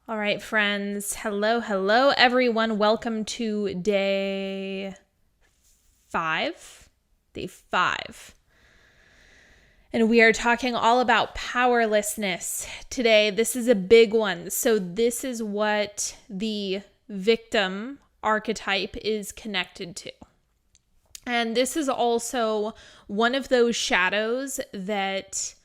All right, friends. Hello, everyone. Welcome to day 5. Day 5. And we are talking all about powerlessness today. This is a big one. So this is what the victim archetype is connected to. And this is also one of those shadows that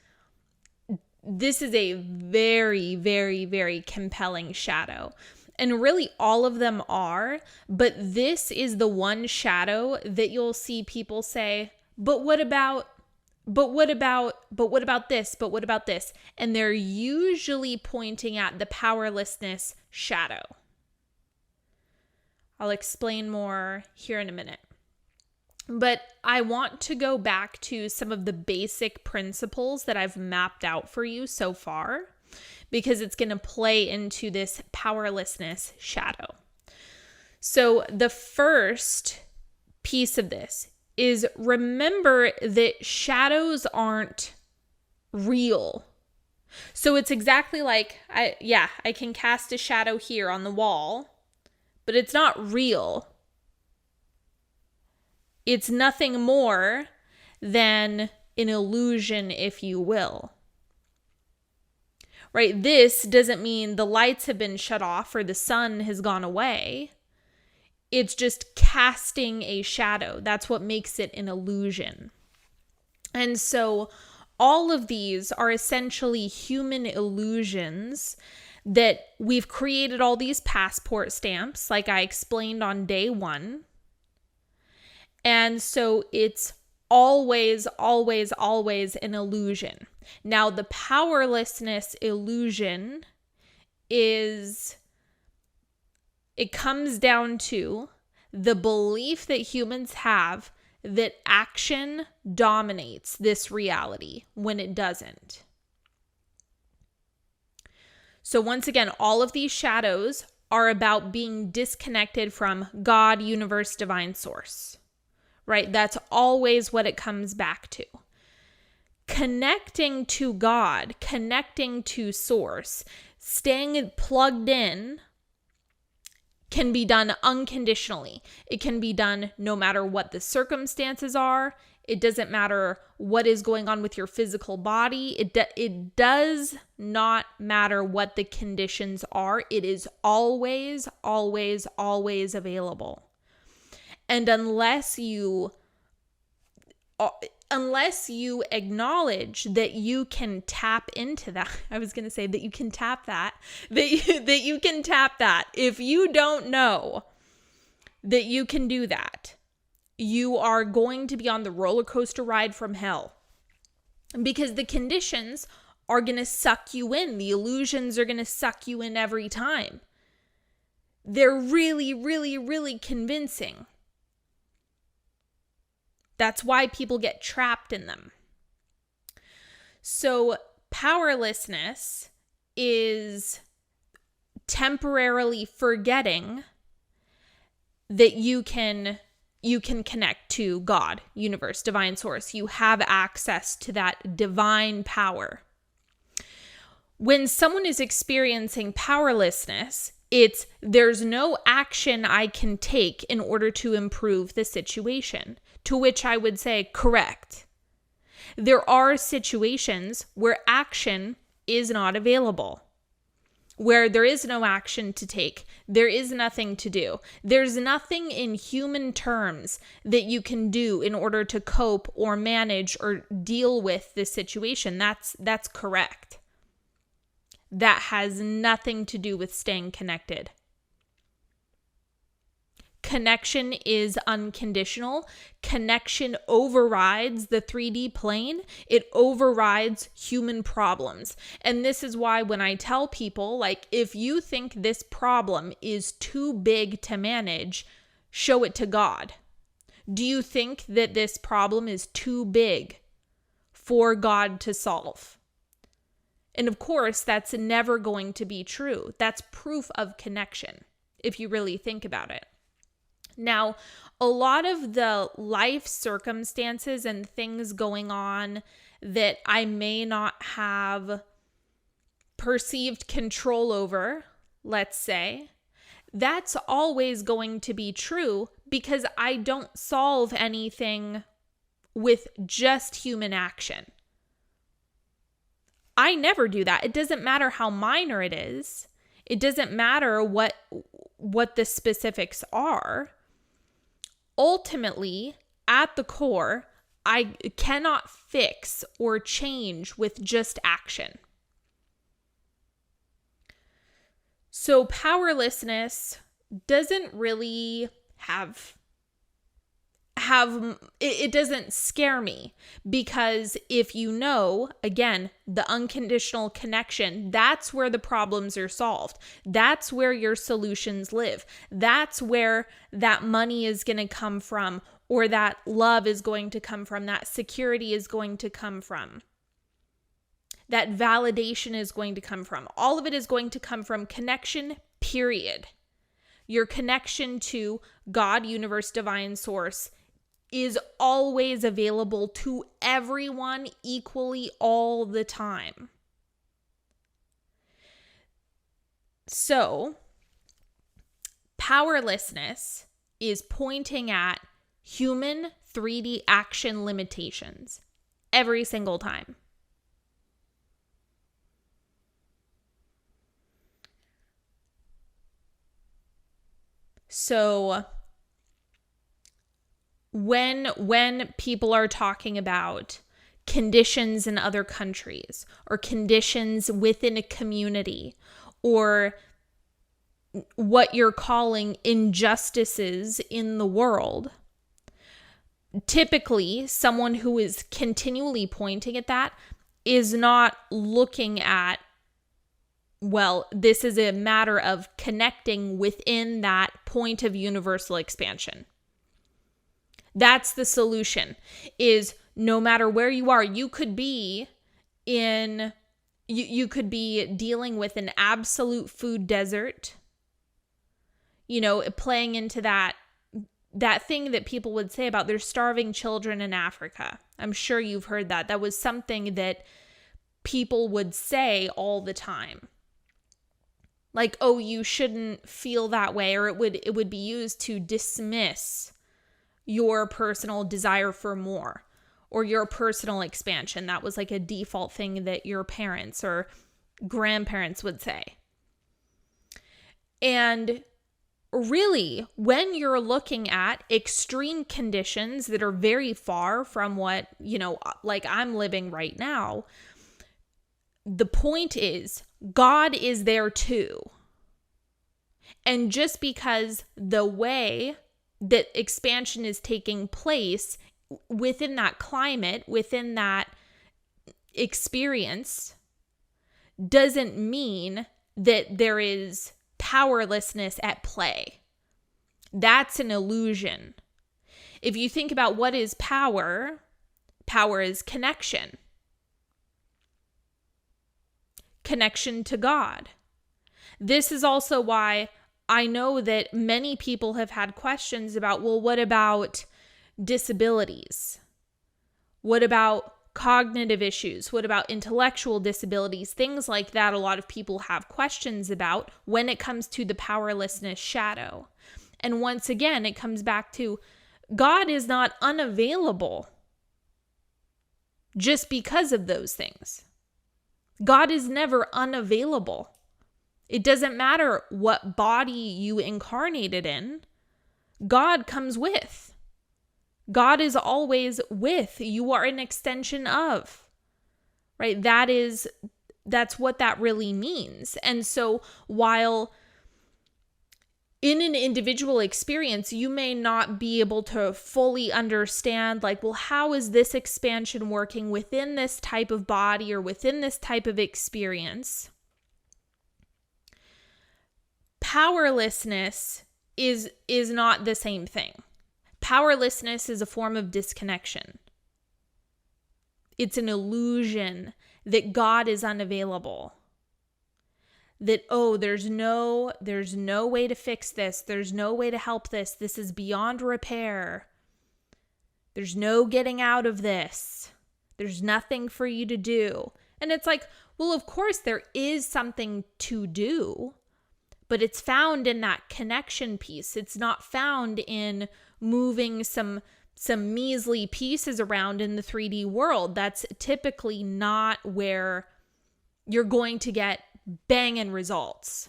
this is a very, very, very compelling shadow. And really all of them are, but this is the one shadow that you'll see people say, but what about this? And they're usually pointing at the powerlessness shadow. I'll explain more here in a minute. But I want to go back to some of the basic principles that I've mapped out for you so far, because it's going to play into this powerlessness shadow. So the first piece of this is remember that shadows aren't real. So it's exactly like, I can cast a shadow here on the wall, but it's not real. It's nothing more than an illusion, if you will. Right? This doesn't mean the lights have been shut off or the sun has gone away. It's just casting a shadow. That's what makes it an illusion. And so all of these are essentially human illusions that we've created all these passport stamps, like I explained on day 1. And so it's always an illusion. Now, the powerlessness illusion it comes down to the belief that humans have that action dominates this reality when it doesn't. So once again, all of these shadows are about being disconnected from God, universe, divine source. Right? That's always what it comes back to. Connecting to God, connecting to source, staying plugged in can be done unconditionally. It can be done no matter what the circumstances are. It doesn't matter what is going on with your physical body. It does not matter what the conditions are. It is always available. And unless you acknowledge that you can tap into that, I was going to say that you can tap that you can tap that. If you don't know that you can do that, you are going to be on the roller coaster ride from hell, because the conditions are going to suck you in. The illusions are going to suck you in every time. They're really convincing. That's why people get trapped in them. So powerlessness is temporarily forgetting that you can connect to God, universe, divine source. You have access to that divine power. When someone is experiencing powerlessness, there's no action I can take in order to improve the situation. To which I would say, correct. There are situations where action is not available, where there is no action to take. There is nothing to do. There's nothing in human terms that you can do in order to cope or manage or deal with this situation. That's correct. That has nothing to do with staying connected. Connection is unconditional. Connection overrides the 3D plane. It overrides human problems. And this is why when I tell people, like, if you think this problem is too big to manage, show it to God. Do you think that this problem is too big for God to solve? And of course, that's never going to be true. That's proof of connection, if you really think about it. Now, a lot of the life circumstances and things going on that I may not have perceived control over, let's say, that's always going to be true because I don't solve anything with just human action. I never do that. It doesn't matter how minor it is. It doesn't matter what the specifics are. Ultimately, at the core, I cannot fix or change with just action. So powerlessness doesn't really have it doesn't scare me, because if you know, again, the unconditional connection, that's where the problems are solved. That's where your solutions live. That's where that money is going to come from, or that love is going to come from, that security is going to come from, that validation is going to come from. All of it is going to come from connection, period. Your connection to God, universe, divine source is always available to everyone equally all the time. So, powerlessness is pointing at human 3D action limitations every single time. So, when people are talking about conditions in other countries or conditions within a community or what you're calling injustices in the world, typically someone who is continually pointing at that is not looking at, well, this is a matter of connecting within that point of universal expansion. That's the solution, is no matter where you are, you could be dealing with an absolute food desert, playing into that thing that people would say about there's starving children in Africa. I'm sure you've heard that. That was something that people would say all the time. Like, oh, you shouldn't feel that way, or it would be used to dismiss your personal desire for more or your personal expansion. That was like a default thing that your parents or grandparents would say. And really, when you're looking at extreme conditions that are very far from what, like I'm living right now, the point is God is there too. And just because the way that expansion is taking place within that climate, within that experience, doesn't mean that there is powerlessness at play. That's an illusion. If you think about what is power, power is connection. Connection to God. This is also why I know that many people have had questions about, well, what about disabilities? What about cognitive issues? What about intellectual disabilities? Things like that, a lot of people have questions about when it comes to the powerlessness shadow. And once again, it comes back to God is not unavailable just because of those things. God is never unavailable. It doesn't matter what body you incarnated in. God comes with. God is always with. You are an extension of. Right? That's what that really means. And so while in an individual experience, you may not be able to fully understand, like, well, how is this expansion working within this type of body or within this type of experience? Powerlessness is not the same thing. Powerlessness is a form of disconnection. It's an illusion that God is unavailable. That, oh, there's no way to fix this. There's no way to help this. This is beyond repair. There's no getting out of this. There's nothing for you to do. And it's like, well, of course there is something to do, but it's found in that connection piece. It's not found in moving some measly pieces around in the 3D world. That's typically not where you're going to get banging results.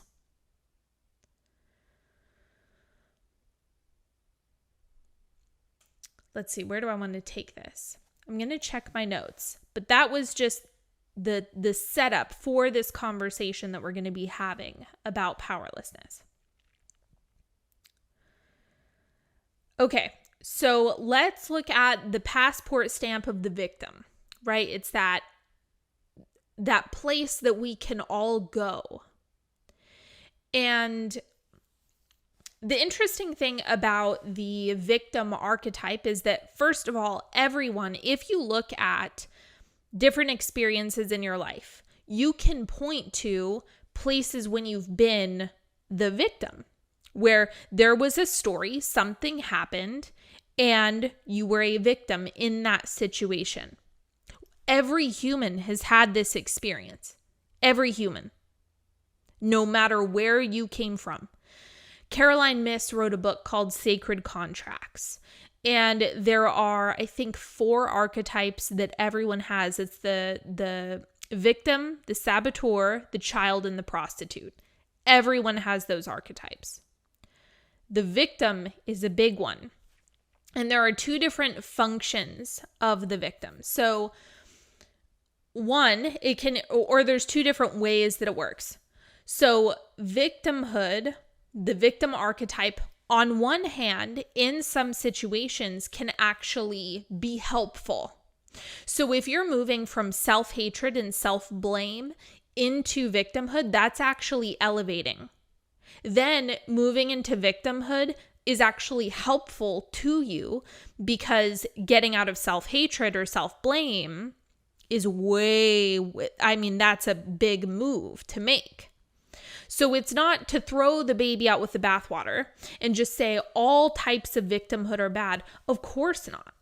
Let's see, where do I want to take this? I'm going to check my notes, but that was just the setup for this conversation that we're going to be having about powerlessness. Okay, so let's look at the passport stamp of the victim, right? It's that place that we can all go. And the interesting thing about the victim archetype is that, first of all, everyone, if you look at different experiences in your life, you can point to places when you've been the victim, where there was a story, something happened, and you were a victim in that situation. Every human has had this experience. Every human. No matter where you came from. Caroline Myss wrote a book called Sacred Contracts. And there are, I think, 4 archetypes that everyone has. It's the victim, the saboteur, the child, and the prostitute. Everyone has those archetypes. The victim is a big one. And there are 2 different functions of the victim. So one, there's 2 different ways that it works. So victimhood, the victim archetype, on one hand, in some situations can actually be helpful. So if you're moving from self-hatred and self-blame into victimhood, that's actually elevating. Then moving into victimhood is actually helpful to you because getting out of self-hatred or self-blame is that's a big move to make. So it's not to throw the baby out with the bathwater and just say all types of victimhood are bad. Of course not.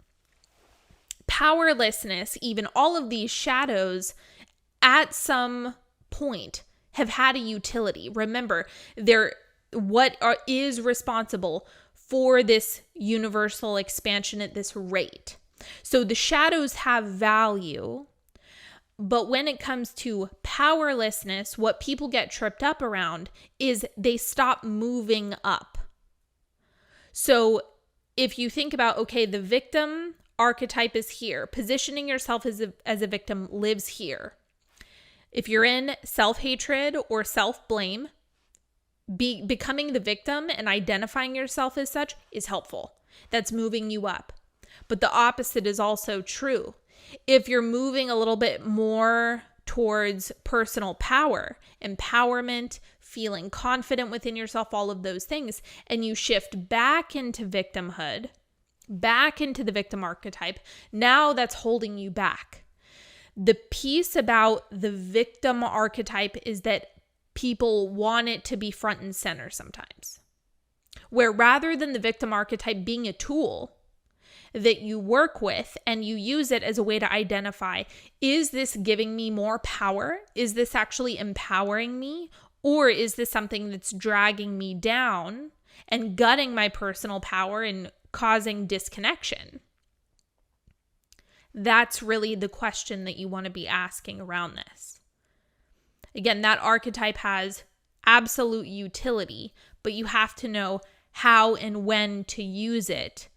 Powerlessness, even all of these shadows at some point have had a utility. Remember, is responsible for this universal expansion at this rate. So the shadows have value. But when it comes to powerlessness, what people get tripped up around is they stop moving up. So if you think about, okay, the victim archetype is here. Positioning yourself as a victim lives here. If you're in self-hatred or self-blame, becoming the victim and identifying yourself as such is helpful. That's moving you up. But the opposite is also true. If you're moving a little bit more towards personal power, empowerment, feeling confident within yourself, all of those things, and you shift back into victimhood, back into the victim archetype, now that's holding you back. The piece about the victim archetype is that people want it to be front and center sometimes. Where rather than the victim archetype being a tool that you work with and you use it as a way to identify, is this giving me more power? Is this actually empowering me? Or is this something that's dragging me down and gutting my personal power and causing disconnection? That's really the question that you want to be asking around this. Again, that archetype has absolute utility, but you have to know how and when to use it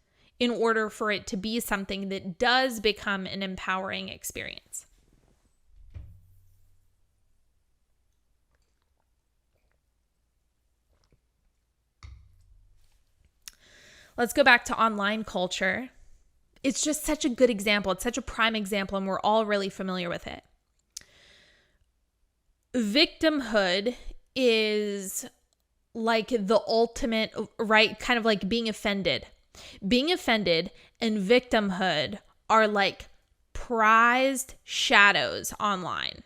in order for it to be something that does become an empowering experience. Let's go back to online culture. It's just such a good example. It's such a prime example, and we're all really familiar with it. Victimhood is like the ultimate, right? Kind of like being offended. Being offended and victimhood are like prized shadows online.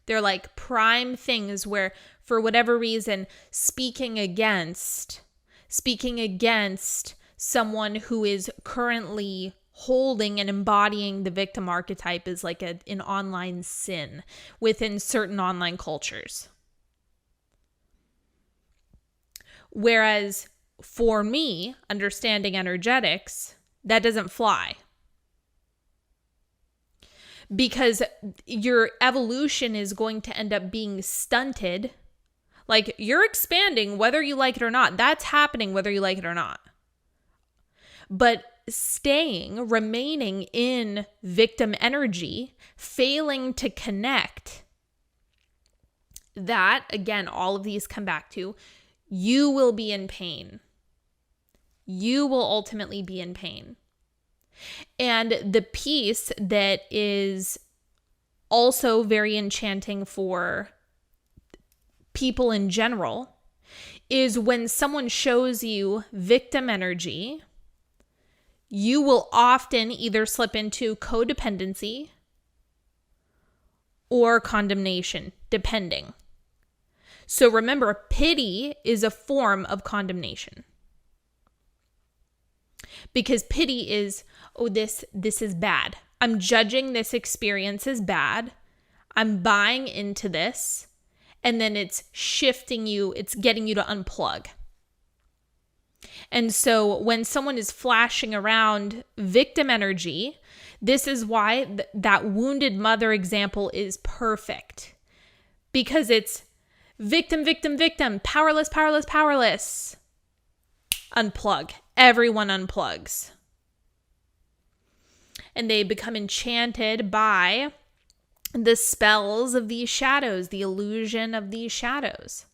They're like prime things where, for whatever reason, speaking against someone who is currently holding and embodying the victim archetype is like an online sin within certain online cultures. Whereas for me, understanding energetics, that doesn't fly. Because your evolution is going to end up being stunted. Like, you're expanding whether you like it or not. That's happening whether you like it or not. But remaining in victim energy, failing to connect, that, again, all of these come back to, you will be in pain. You will ultimately be in pain. And the piece that is also very enchanting for people in general is when someone shows you victim energy, you will often either slip into codependency or condemnation, depending. So remember, pity is a form of condemnation. Because pity is, oh, this is bad. I'm judging this experience as bad. I'm buying into this. And then it's shifting you, it's getting you to unplug. And so when someone is flashing around victim energy, this is why that wounded mother example is perfect. Because it's victim, victim, victim, powerless, powerless, powerless. Unplug. Everyone unplugs. And they become enchanted by the spells of these shadows, the illusion of these shadows.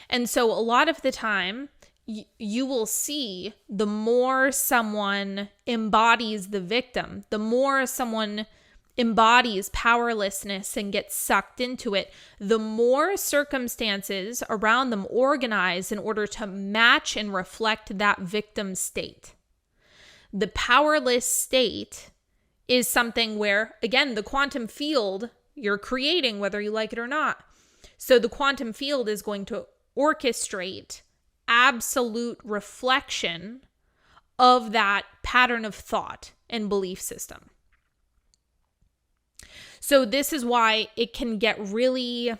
And so a lot of the time, you will see the more someone embodies the victim, the more someone embodies powerlessness and gets sucked into it, the more circumstances around them organize in order to match and reflect that victim state. The powerless state is something where, again, the quantum field you're creating, whether you like it or not. So the quantum field is going to orchestrate absolute reflection of that pattern of thought and belief system. So this is why it can get really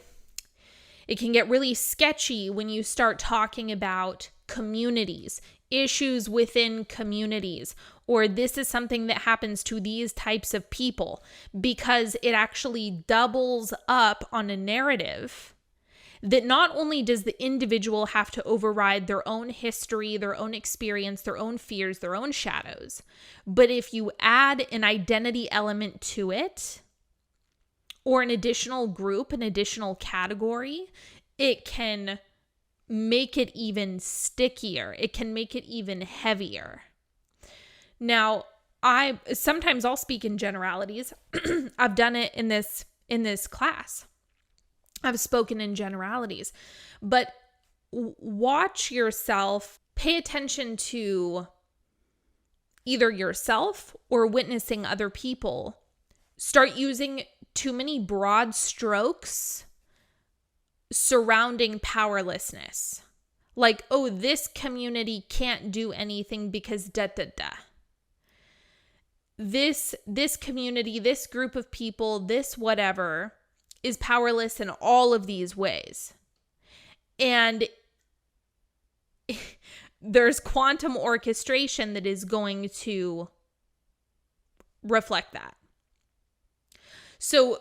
sketchy when you start talking about communities, issues within communities, or this is something that happens to these types of people, because it actually doubles up on a narrative that not only does the individual have to override their own history, their own experience, their own fears, their own shadows, but if you add an identity element to it, or an additional group, an additional category, it can make it even stickier. It can make it even heavier. Now, sometimes I'll speak in generalities. I've done it in this class. I've spoken in generalities. But watch yourself, pay attention to either yourself or witnessing other people start using too many broad strokes surrounding powerlessness. Like, oh, this community can't do anything because da-da-da. This community, this group of people, this whatever is powerless in all of these ways. And there's quantum orchestration that is going to reflect that. So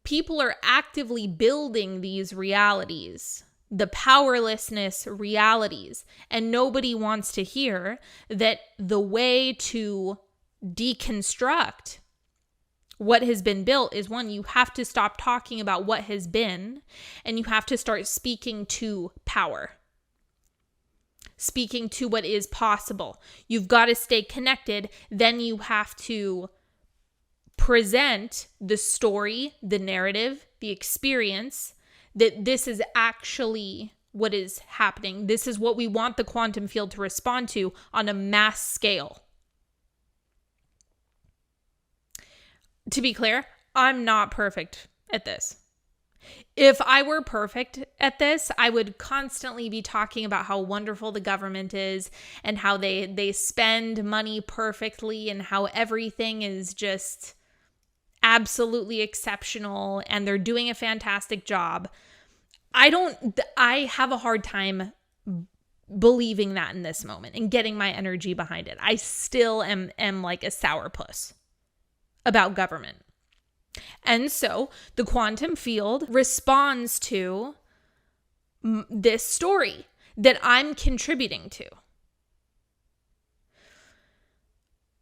people are actively building these realities, the powerlessness realities, and nobody wants to hear that the way to deconstruct what has been built is, one, you have to stop talking about what has been, and you have to start speaking to power, speaking to what is possible. You've got to stay connected. Then you have to present the story, the narrative, the experience, that this is actually what is happening. This is what we want the quantum field to respond to on a mass scale. To be clear, I'm not perfect at this. If I were perfect at this, I would constantly be talking about how wonderful the government is and how they spend money perfectly and how everything is just absolutely exceptional and they're doing a fantastic job. I have a hard time believing that in this moment and getting my energy behind it. I still am like a sourpuss about government. And so the quantum field responds to this story that I'm contributing to.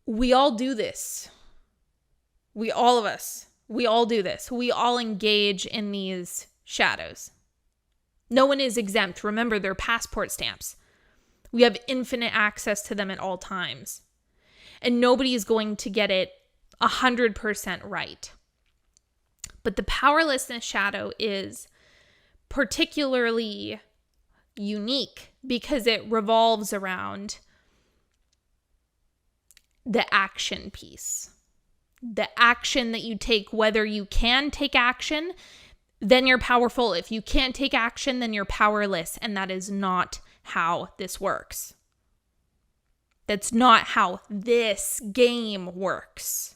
We all do this. We all do this. We all engage in these shadows. No one is exempt. Remember, they're passport stamps. We have infinite access to them at all times. And nobody is going to get it 100% right. But the powerlessness shadow is particularly unique because it revolves around the action piece. The action that you take, whether you can take action, then you're powerful. If you can't take action, then you're powerless. And that is not how this works. That's not how this game works.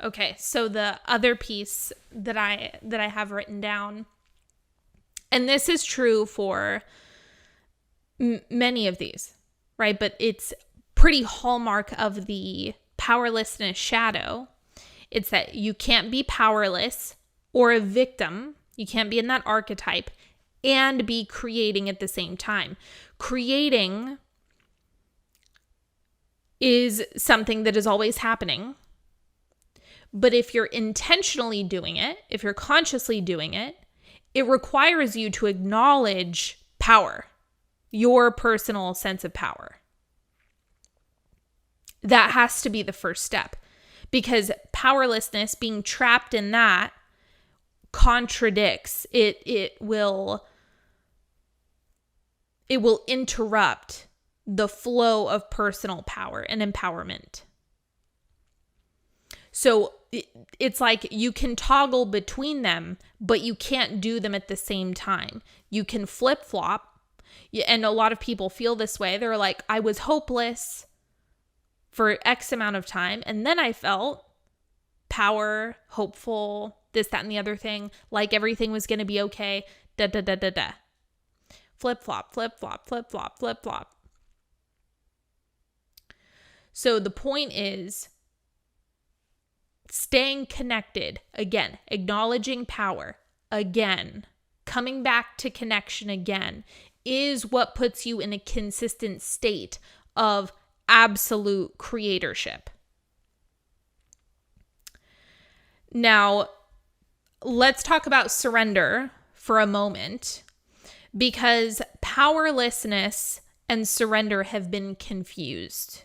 Okay, so the other piece that I have written down, and this is true for many of these, right? But it's pretty hallmark of the powerlessness shadow. It's that you can't be powerless or a victim. You can't be in that archetype and be creating at the same time. Creating is something that is always happening. But if you're intentionally doing it, if you're consciously doing it, it requires you to acknowledge power, your personal sense of power. That has to be the first step, because powerlessness, being trapped in that, contradicts. It will interrupt the flow of personal power and empowerment. So it's like you can toggle between them, but you can't do them at the same time. You can flip-flop, and a lot of people feel this way. They're like, I was hopeless for X amount of time, and then I felt power, hopeful, this, that, and the other thing, like everything was going to be okay, da-da-da-da-da. Flip-flop, flip-flop, flip-flop, flip-flop. So the point is, staying connected, again, acknowledging power, again, coming back to connection again, is what puts you in a consistent state of absolute creatorship. Now, let's talk about surrender for a moment, because powerlessness and surrender have been confused.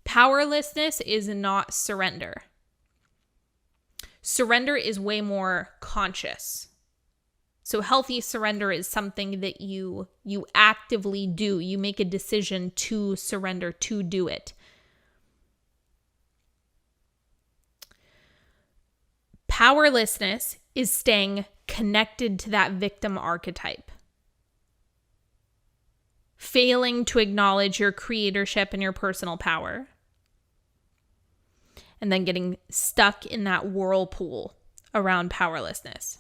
Powerlessness is not surrender. Surrender is way more conscious. So healthy surrender is something that you actively do. You make a decision to surrender, to do it. Powerlessness is staying connected to that victim archetype. Failing to acknowledge your creatorship and your personal power. And then getting stuck in that whirlpool around powerlessness.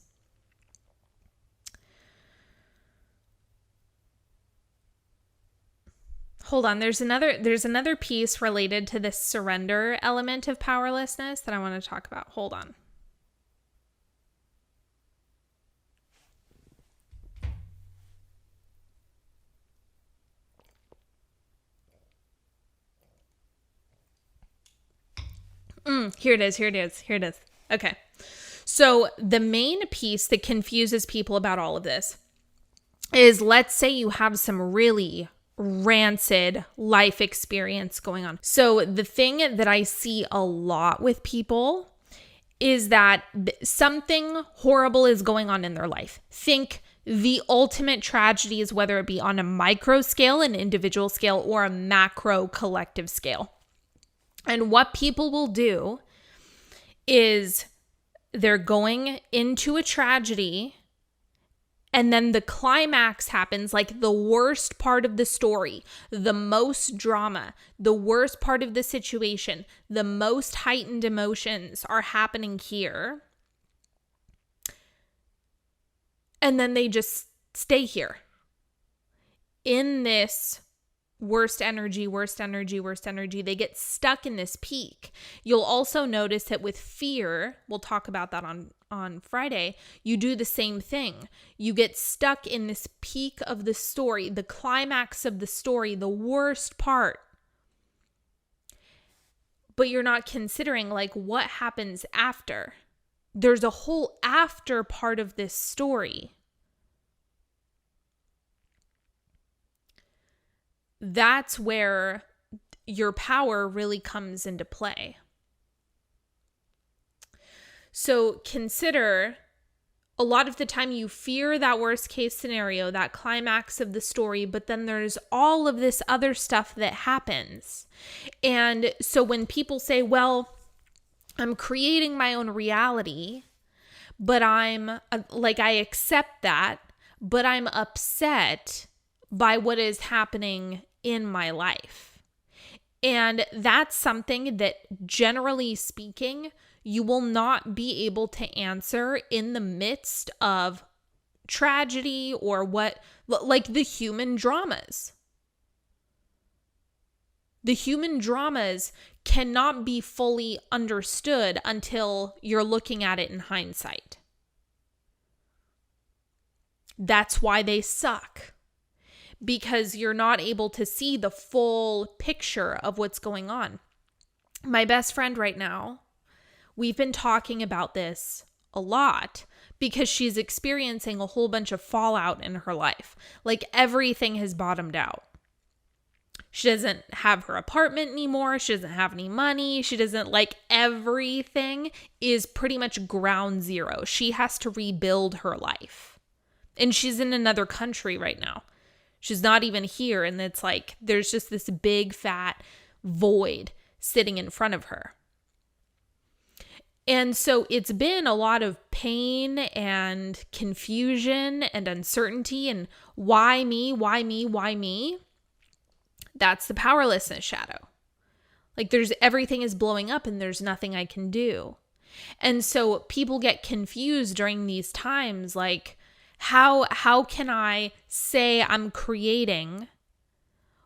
Hold on, there's another piece related to this surrender element of powerlessness that I want to talk about. Hold on. Here it is. Okay. So the main piece that confuses people about all of this is, let's say you have some really rancid life experience going on. So the thing that I see a lot with people is that something horrible is going on in their life. Think the ultimate tragedies, whether it be on a micro scale, an individual scale, or a macro collective scale. And what people will do is they're going into a tragedy And then the climax happens, like the worst part of the story, the most drama, the worst part of the situation, the most heightened emotions are happening here. And then they just stay here in this worst energy. They get stuck in this peak. You'll also notice that with fear, we'll talk about that on Friday, you do the same thing. You get stuck in this peak of the story, the climax of the story, the worst part. But you're not considering like what happens after. There's a whole after part of this story. That's where your power really comes into play. So consider, a lot of the time you fear that worst case scenario, that climax of the story, but then there's all of this other stuff that happens. And so when people say, well, I'm creating my own reality, but I accept that, but I'm upset by what is happening in my life. And that's something that, generally speaking, you will not be able to answer in the midst of tragedy or the human dramas. The human dramas cannot be fully understood until you're looking at it in hindsight. That's why they suck. Because you're not able to see the full picture of what's going on. My best friend right now, we've been talking about this a lot because she's experiencing a whole bunch of fallout in her life. Like everything has bottomed out. She doesn't have her apartment anymore. She doesn't have any money. She doesn't, everything is pretty much ground zero. She has to rebuild her life. And she's in another country right now. She's not even here. And it's like, there's just this big fat void sitting in front of her. And so it's been a lot of pain and confusion and uncertainty and why me? That's the powerlessness shadow. Everything is blowing up and there's nothing I can do. And so people get confused during these times, how can I say I'm creating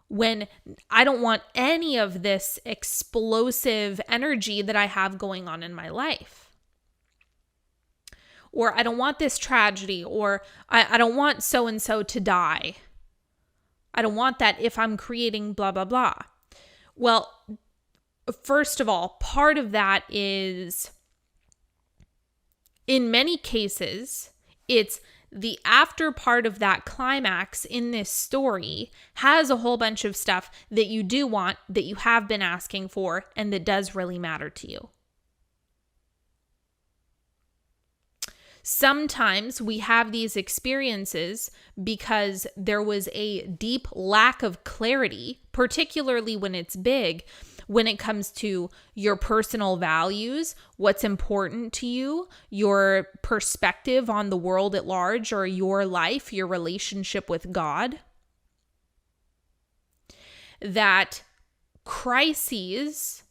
when I don't want any of this explosive energy that I have going on in my life? Or I don't want this tragedy, or I don't want so-and-so to die. I don't want that if I'm creating blah, blah, blah. Well, first of all, part of that is, in many cases, it's the after part of that climax in this story has a whole bunch of stuff that you do want, that you have been asking for, and that does really matter to you. Sometimes we have these experiences because there was a deep lack of clarity, particularly when it's big, when it comes to your personal values, what's important to you, your perspective on the world at large, or your life, your relationship with God. That crises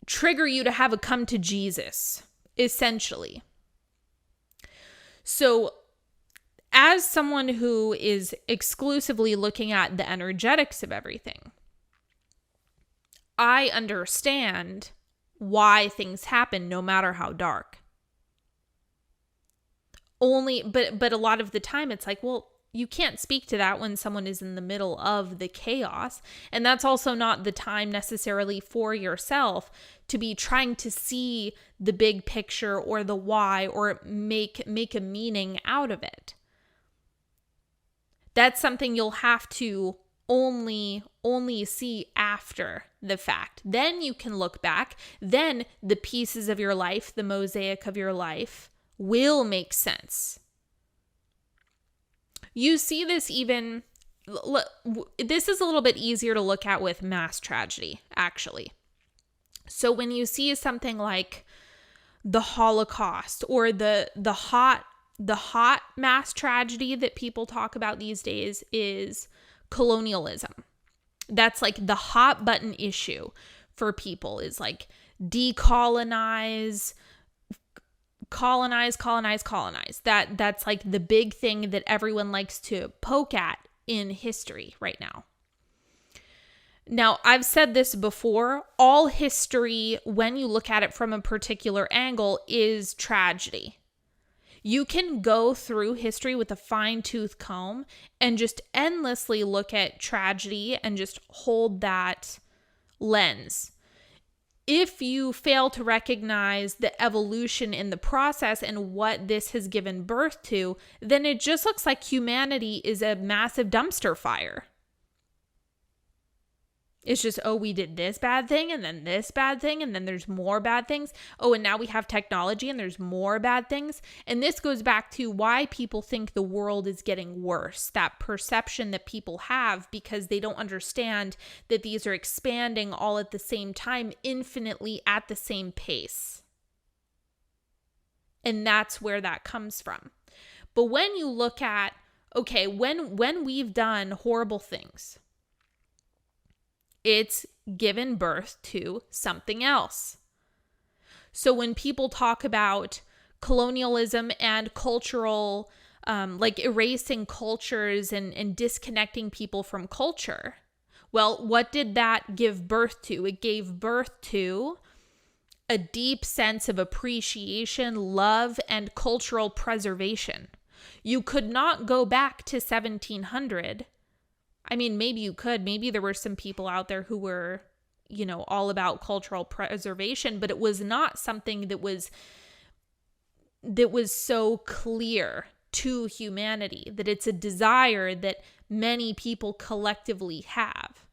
trigger you to have a come to Jesus, essentially. So as someone who is exclusively looking at the energetics of everything, I understand why things happen no matter how dark. But a lot of the time it's like, well, you can't speak to that when someone is in the middle of the chaos. And that's also not the time necessarily for yourself to be trying to see the big picture or the why or make a meaning out of it. That's something you'll have to only see after the fact. Then you can look back. Then the pieces of your life, the mosaic of your life, will make sense. You see this even, this is a little bit easier to look at with mass tragedy, actually. So when you see something like the Holocaust or the hot the hot mass tragedy that people talk about these days is colonialism. That's like the hot button issue for people, is like decolonize, colonize. That's like the big thing that everyone likes to poke at in history right now. Now, I've said this before, all history, when you look at it from a particular angle, is tragedy. You can go through history with a fine-tooth comb and just endlessly look at tragedy and just hold that lens. If you fail to recognize the evolution in the process and what this has given birth to, then it just looks like humanity is a massive dumpster fire. It's just, oh, we did this bad thing and then this bad thing and then there's more bad things. Oh, and now we have technology and there's more bad things. And this goes back to why people think the world is getting worse. That perception that people have because they don't understand that these are expanding all at the same time, infinitely at the same pace. And that's where that comes from. But when you look at, okay, when we've done horrible things, it's given birth to something else. So when people talk about colonialism and cultural, like erasing cultures and disconnecting people from culture, well, what did that give birth to? It gave birth to a deep sense of appreciation, love, and cultural preservation. You could not go back to 1700. I mean, maybe you could. Maybe there were some people out there who were, all about cultural preservation, but it was not something that was so clear to humanity, that it's a desire that many people collectively have.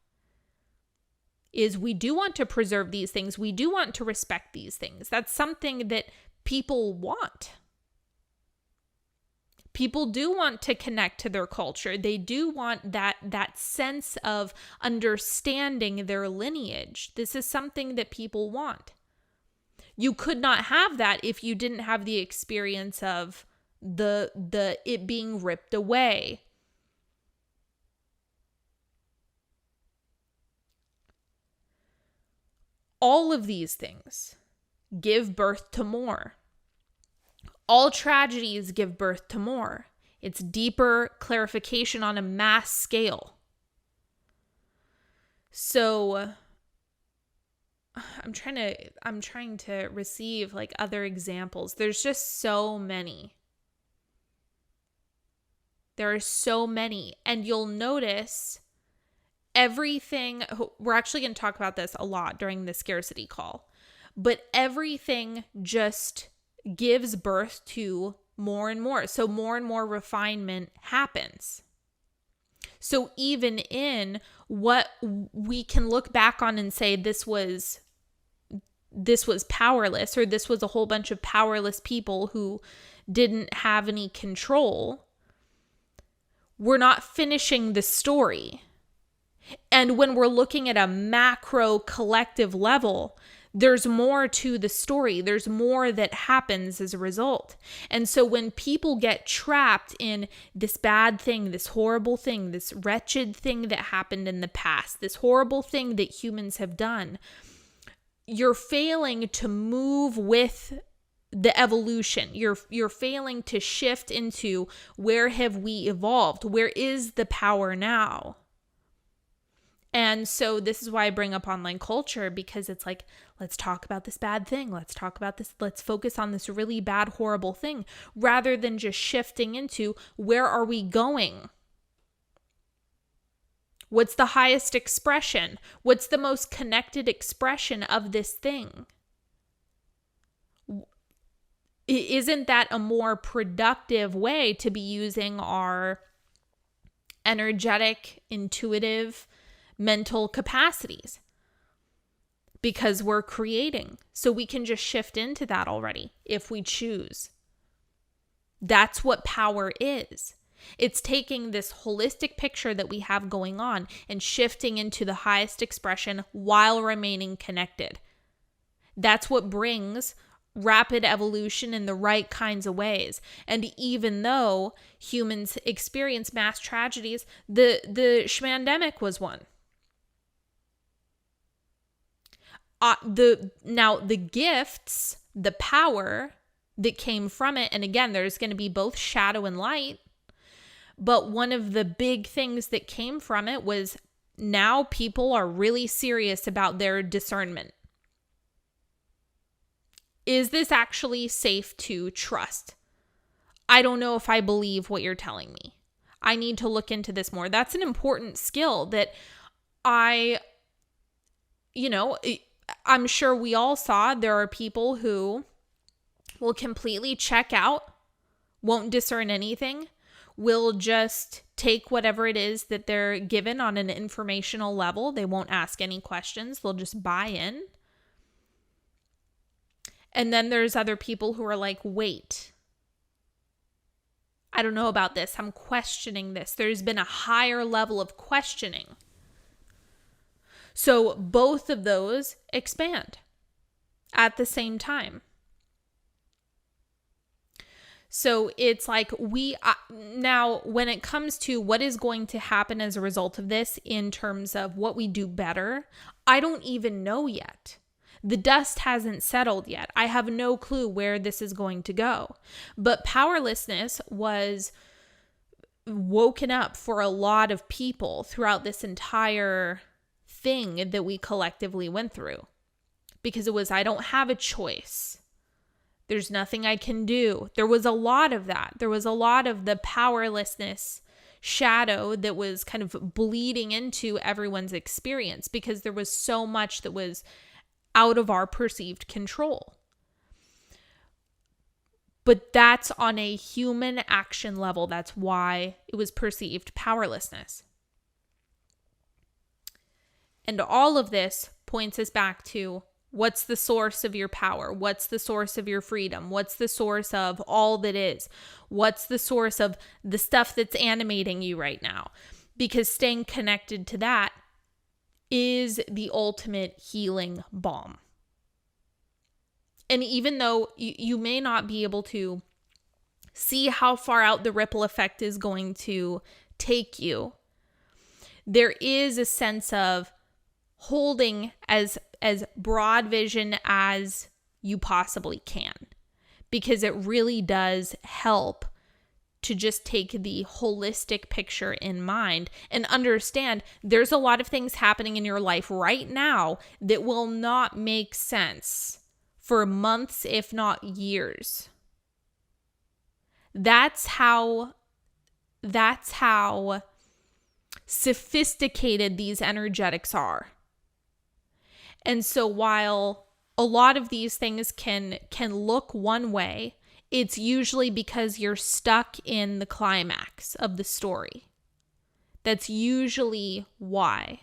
Is we do want to preserve these things. We do want to respect these things. That's something that people want. People do want to connect to their culture. They do want that sense of understanding their lineage. This is something that people want. You could not have that if you didn't have the experience of the it being ripped away. All of these things give birth to more. All tragedies give birth to more. It's deeper clarification on a mass scale. So I'm trying to receive like other examples. There's just so many. There are so many. And you'll notice everything. We're actually going to talk about this a lot during the scarcity call. But everything just gives birth to more and more. So more and more refinement happens. So even in what we can look back on and say this was powerless, or this was a whole bunch of powerless people who didn't have any control, we're not finishing the story. And when we're looking at a macro collective level, there's more to the story. There's more that happens as a result. And so when people get trapped in this bad thing, this horrible thing, this wretched thing that happened in the past, this horrible thing that humans have done, you're failing to move with the evolution. You're failing to shift into where have we evolved? Where is the power now? And so this is why I bring up online culture, because it's like, let's talk about this bad thing. Let's talk about this. Let's focus on this really bad, horrible thing, rather than just shifting into where are we going? What's the highest expression? What's the most connected expression of this thing? Isn't that a more productive way to be using our energetic, intuitive, mental capacities? Because we're creating. So we can just shift into that already if we choose. That's what power is. It's taking this holistic picture that we have going on and shifting into the highest expression while remaining connected. That's what brings rapid evolution in the right kinds of ways. And even though humans experience mass tragedies, the Schmandemic was one. The gifts, the power that came from it, and again, there's going to be both shadow and light, but one of the big things that came from it was now people are really serious about their discernment. Is this actually safe to trust? I don't know if I believe what you're telling me. I need to look into this more. That's an important skill that I'm sure we all saw. There are people who will completely check out, won't discern anything, will just take whatever it is that they're given on an informational level. They won't ask any questions. They'll just buy in. And then there's other people who are like, wait, I don't know about this. I'm questioning this. There's been a higher level of questioning. So both of those expand at the same time. So it's like now when it comes to what is going to happen as a result of this in terms of what we do better, I don't even know yet. The dust hasn't settled yet. I have no clue where this is going to go. But powerlessness was woken up for a lot of people throughout this entire thing that we collectively went through. Because it was, I don't have a choice. There's nothing I can do. There was a lot of that. There was a lot of the powerlessness shadow that was kind of bleeding into everyone's experience because there was so much that was out of our perceived control. But that's on a human action level. That's why it was perceived powerlessness. And all of this points us back to what's the source of your power? What's the source of your freedom? What's the source of all that is? What's the source of the stuff that's animating you right now? Because staying connected to that is the ultimate healing balm. And even though you may not be able to see how far out the ripple effect is going to take you, there is a sense of holding as broad vision as you possibly can, because it really does help to just take the holistic picture in mind and understand there's a lot of things happening in your life right now that will not make sense for months, if not years. That's how sophisticated these energetics are. And so while a lot of these things can look one way, it's usually because you're stuck in the climax of the story. That's usually why.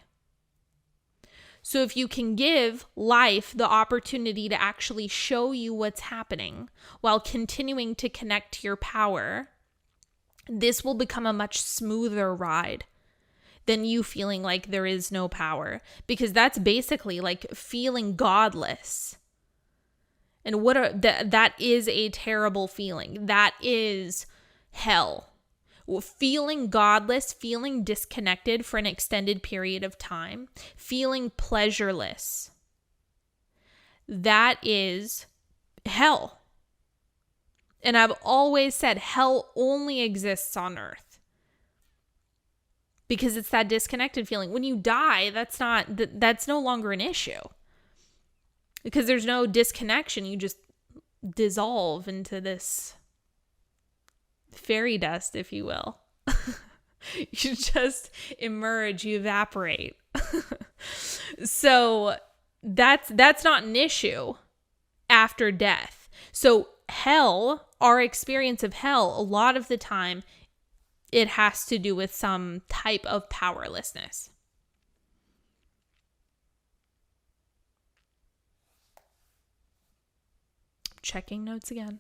So if you can give life the opportunity to actually show you what's happening while continuing to connect to your power, this will become a much smoother ride than you feeling like there is no power, because that's basically like feeling godless. And that is a terrible feeling. That is hell. Feeling godless, feeling disconnected for an extended period of time, feeling pleasureless. That is hell. And I've always said hell only exists on earth. Because it's that disconnected feeling. When you die, that's no longer an issue. Because there's no disconnection. You just dissolve into this fairy dust, if you will. You just emerge, you evaporate. So that's not an issue after death. So hell, our experience of hell, a lot of the time, it has to do with some type of powerlessness. Checking notes again.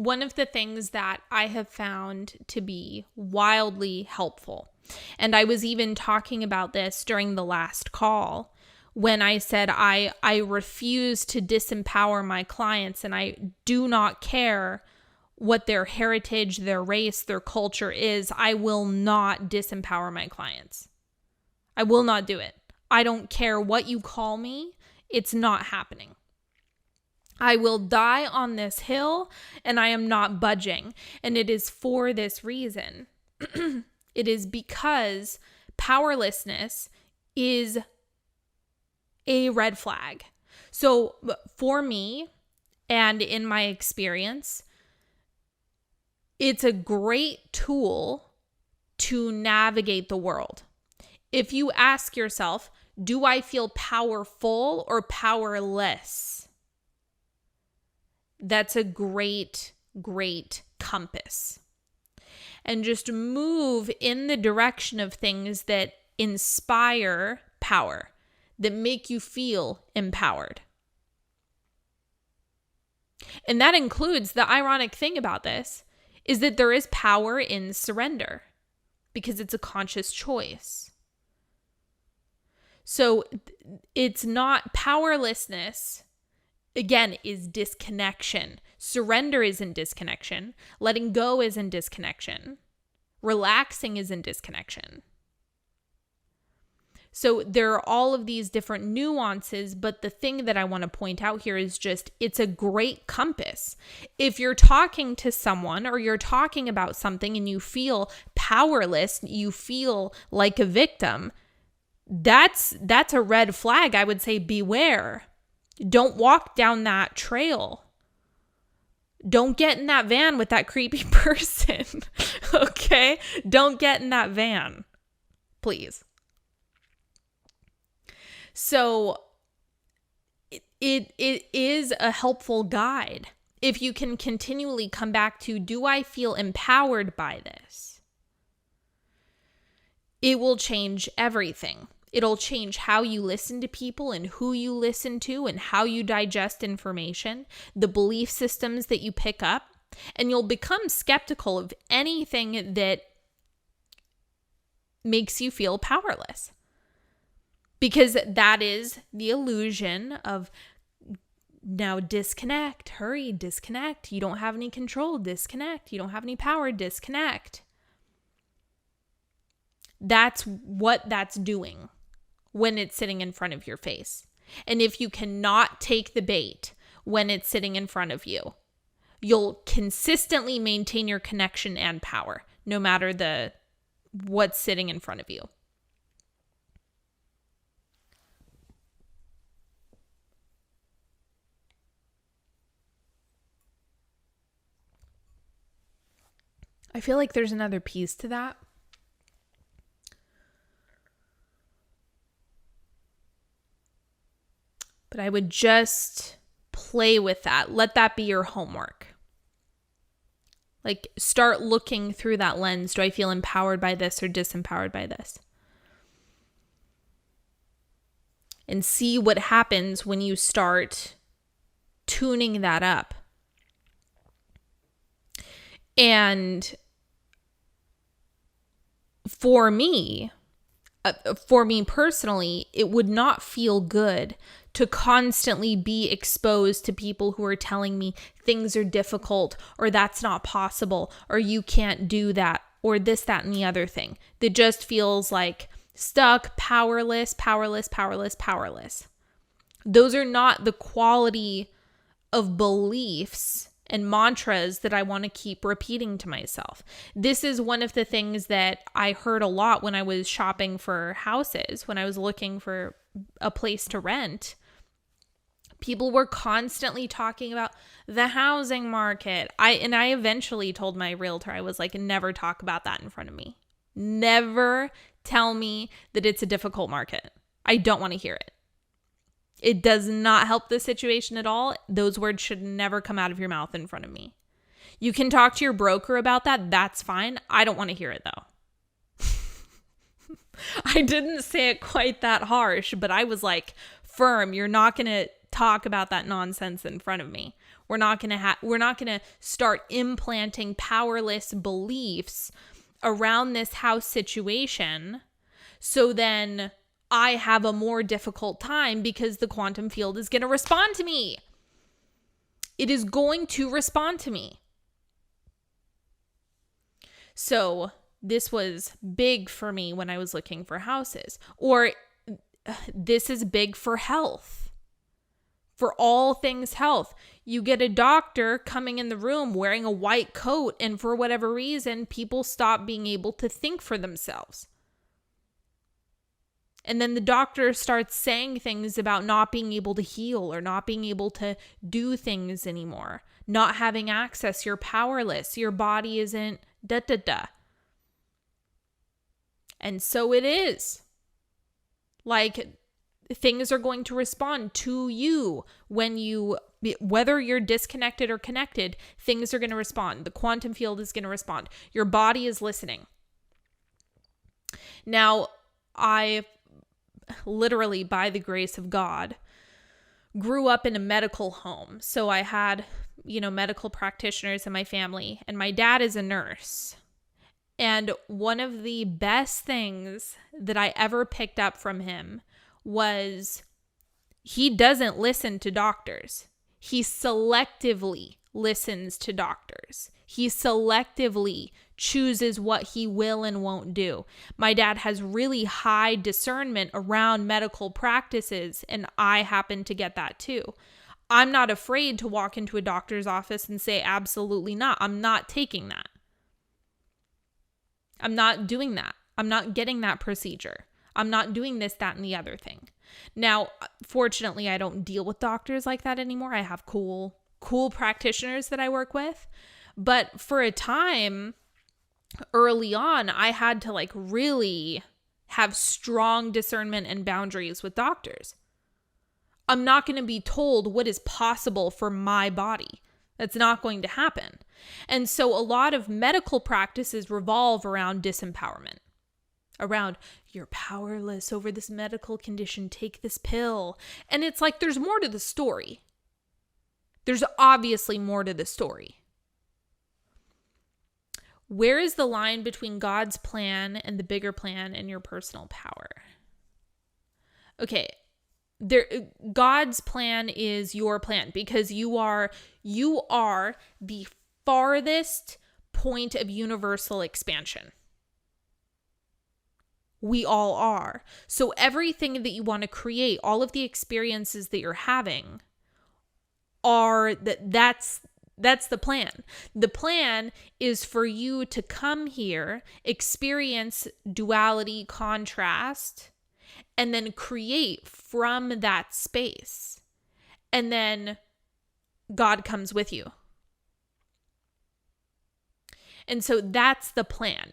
one of the things that I have found to be wildly helpful, and I was even talking about this during the last call when I said I refuse to disempower my clients, and I do not care what their heritage, their race, their culture is. I will not disempower my clients. I will not do it. I don't care what you call me. It's not happening. I will die on this hill, and I am not budging. And it is for this reason. It is because powerlessness is a red flag. So for me, and in my experience, it's a great tool to navigate the world. If you ask yourself, do I feel powerful or powerless? That's a great, great compass. And just move in the direction of things that inspire power, that make you feel empowered. And that includes, the ironic thing about this is that there is power in surrender because it's a conscious choice. So it's not powerlessness, again, is disconnection. Surrender isn't disconnection. Letting go isn't disconnection. Relaxing isn't disconnection. So there are all of these different nuances, but the thing that I want to point out here is just, it's a great compass. If you're talking to someone or you're talking about something and you feel powerless, you feel like a victim, that's a red flag. I would say beware. Don't walk down that trail. Don't get in that van with that creepy person. Okay? Don't get in that van. Please. So it is a helpful guide if you can continually come back to, do I feel empowered by this? It will change everything. It'll change how you listen to people and who you listen to and how you digest information, the belief systems that you pick up, and you'll become skeptical of anything that makes you feel powerless. Because that is the illusion of, now disconnect, hurry, disconnect. You don't have any control, disconnect. You don't have any power, disconnect. That's what that's doing when it's sitting in front of your face. And if you cannot take the bait when it's sitting in front of you, you'll consistently maintain your connection and power, no matter what's sitting in front of you. I feel like there's another piece to that. But I would just play with that. Let that be your homework. Like, start looking through that lens. Do I feel empowered by this or disempowered by this? And see what happens when you start tuning that up. And for me personally, it would not feel good to constantly be exposed to people who are telling me things are difficult, or that's not possible, or you can't do that, or this, that, and the other thing. That just feels like stuck, powerless. Those are not the quality of beliefs and mantras that I want to keep repeating to myself. This is one of the things that I heard a lot when I was shopping for houses, when I was looking for a place to rent. People were constantly talking about the housing market. I eventually told my realtor, I was like, never talk about that in front of me. Never tell me that it's a difficult market. I don't want to hear it. It does not help the situation at all. Those words should never come out of your mouth in front of me. You can talk to your broker about that. That's fine. I don't want to hear it though. I didn't say it quite that harsh, but I was like, firm. You're not going to talk about that nonsense in front of me. We're not going to start implanting powerless beliefs around this house situation. So then I have a more difficult time because the quantum field is going to respond to me. It is going to respond to me. So this was big for me when I was looking for houses. Or this is big for health. For all things health. You get a doctor coming in the room wearing a white coat, and for whatever reason, people stop being able to think for themselves. And then the doctor starts saying things about not being able to heal or not being able to do things anymore. Not having access. You're powerless. Your body isn't da-da-da. And so it is. Like, things are going to respond to you whether you're disconnected or connected, things are going to respond. The quantum field is going to respond. Your body is listening. Now, I literally, by the grace of God, grew up in a medical home. So I had, medical practitioners in my family, and my dad is a nurse. And one of the best things that I ever picked up from him was he doesn't listen to doctors. He selectively listens to doctors. He selectively chooses what he will and won't do. My dad has really high discernment around medical practices, and I happen to get that too. I'm not afraid to walk into a doctor's office and say, absolutely not. I'm not taking that. I'm not doing that. I'm not getting that procedure. I'm not doing this, that, and the other thing. Now, fortunately, I don't deal with doctors like that anymore. I have cool practitioners that I work with. But for a time early on, I had to really have strong discernment and boundaries with doctors. I'm not going to be told what is possible for my body. That's not going to happen. And so a lot of medical practices revolve around disempowerment. Around, you're powerless over this medical condition, take this pill. And it's like, there's more to the story. There's obviously more to the story. Where is the line between God's plan and the bigger plan and your personal power? Okay, God's plan is your plan because you are the farthest point of universal expansion. We all are. So everything that you want to create, all of the experiences that you're having that's the plan. The plan is for you to come here, experience duality, contrast, and then create from that space. And then God comes with you. And so that's the plan.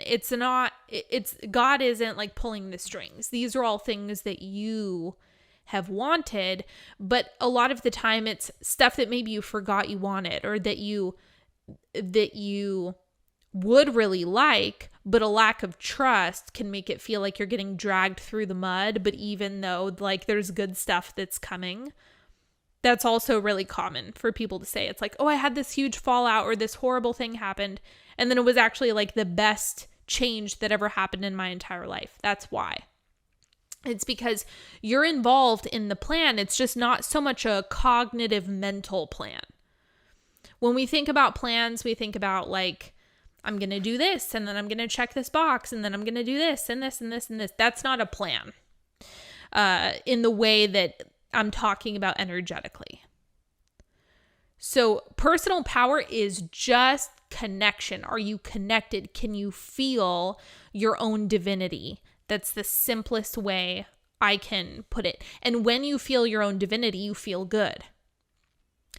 God isn't pulling the strings. These are all things that you have wanted, but a lot of the time it's stuff that maybe you forgot you wanted or that you would really like, but a lack of trust can make it feel like you're getting dragged through the mud. But even though there's good stuff that's coming, that's also really common for people to say. It's like, oh, I had this huge fallout or this horrible thing happened. And then it was actually the best change that ever happened in my entire life. That's why. It's because you're involved in the plan. It's just not so much a cognitive mental plan. When we think about plans, we think about I'm going to do this and then I'm going to check this box and then I'm going to do this and this and this and this. That's not a plan in the way that I'm talking about energetically. So personal power is just connection. Are you connected? Can you feel your own divinity? That's the simplest way I can put it. And when you feel your own divinity, you feel good.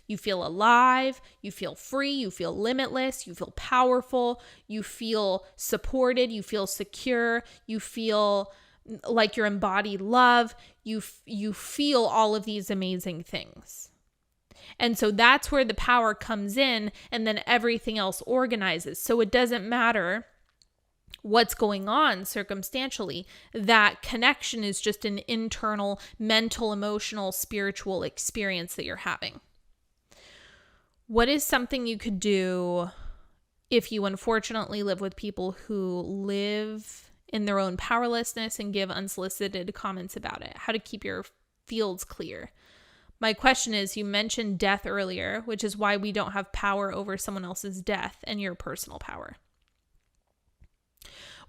You feel alive, you feel free, you feel limitless, you feel powerful, you feel supported, you feel secure, you feel like you're embodied love, you feel all of these amazing things. And so that's where the power comes in, and then everything else organizes. So it doesn't matter what's going on circumstantially. That connection is just an internal, mental, emotional, spiritual experience that you're having. What is something you could do if you unfortunately live with people who live in their own powerlessness and give unsolicited comments about it? How to keep your fields clear? My question is, you mentioned death earlier, which is why we don't have power over someone else's death and your personal power.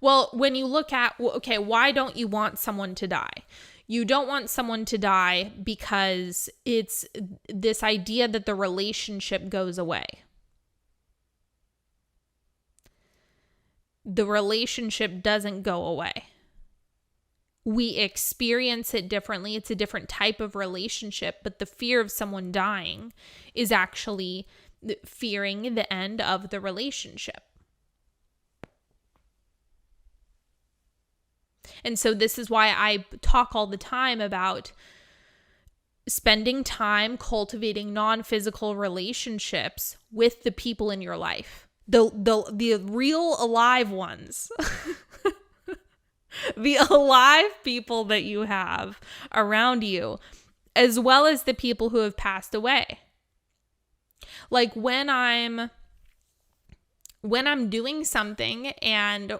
Well, when you look at, okay, why don't you want someone to die? You don't want someone to die because it's this idea that the relationship goes away. The relationship doesn't go away. We experience it differently. It's a different type of relationship, but the fear of someone dying is actually fearing the end of the relationship. And so this is why I talk all the time about spending time cultivating non-physical relationships with the people in your life. The real alive ones. The alive people that you have around you, as well as the people who have passed away. Like when I'm doing something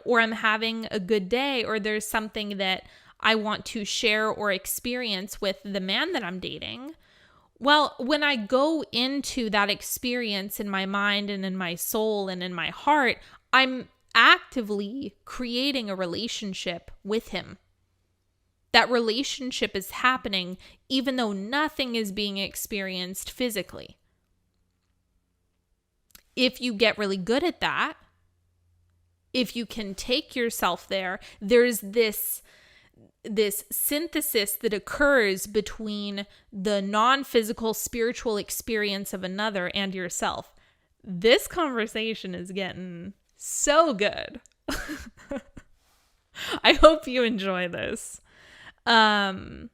or I'm having a good day, or there's something that I want to share or experience with the man that I'm dating, well, when I go into that experience in my mind and in my soul and in my heart, I'm actively creating a relationship with him. That relationship is happening even though nothing is being experienced physically. If you get really good at that, if you can take yourself there, there's this synthesis that occurs between the non-physical spiritual experience of another and yourself. This conversation is getting so good. I hope you enjoy this. Can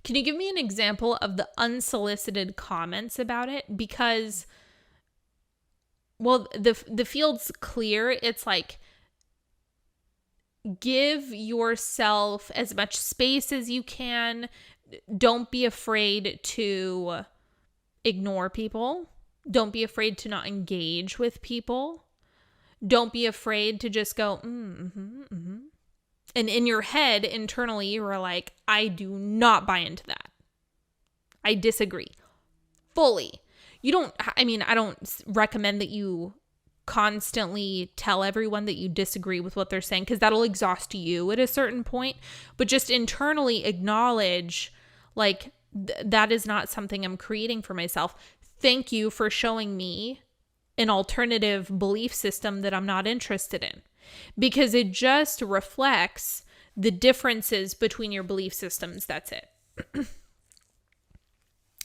you give me an example of the unsolicited comments about it? Because, well, the field's clear. It's like, give yourself as much space as you can. Don't be afraid to ignore people. Don't be afraid to not engage with people. Don't be afraid to just go, And in your head, internally, you are like, I do not buy into that. I disagree fully. I don't recommend that you constantly tell everyone that you disagree with what they're saying, because that'll exhaust you at a certain point. But just internally acknowledge, like, that is not something I'm creating for myself. Thank you for showing me an alternative belief system that I'm not interested in. Because it just reflects the differences between your belief systems. That's it.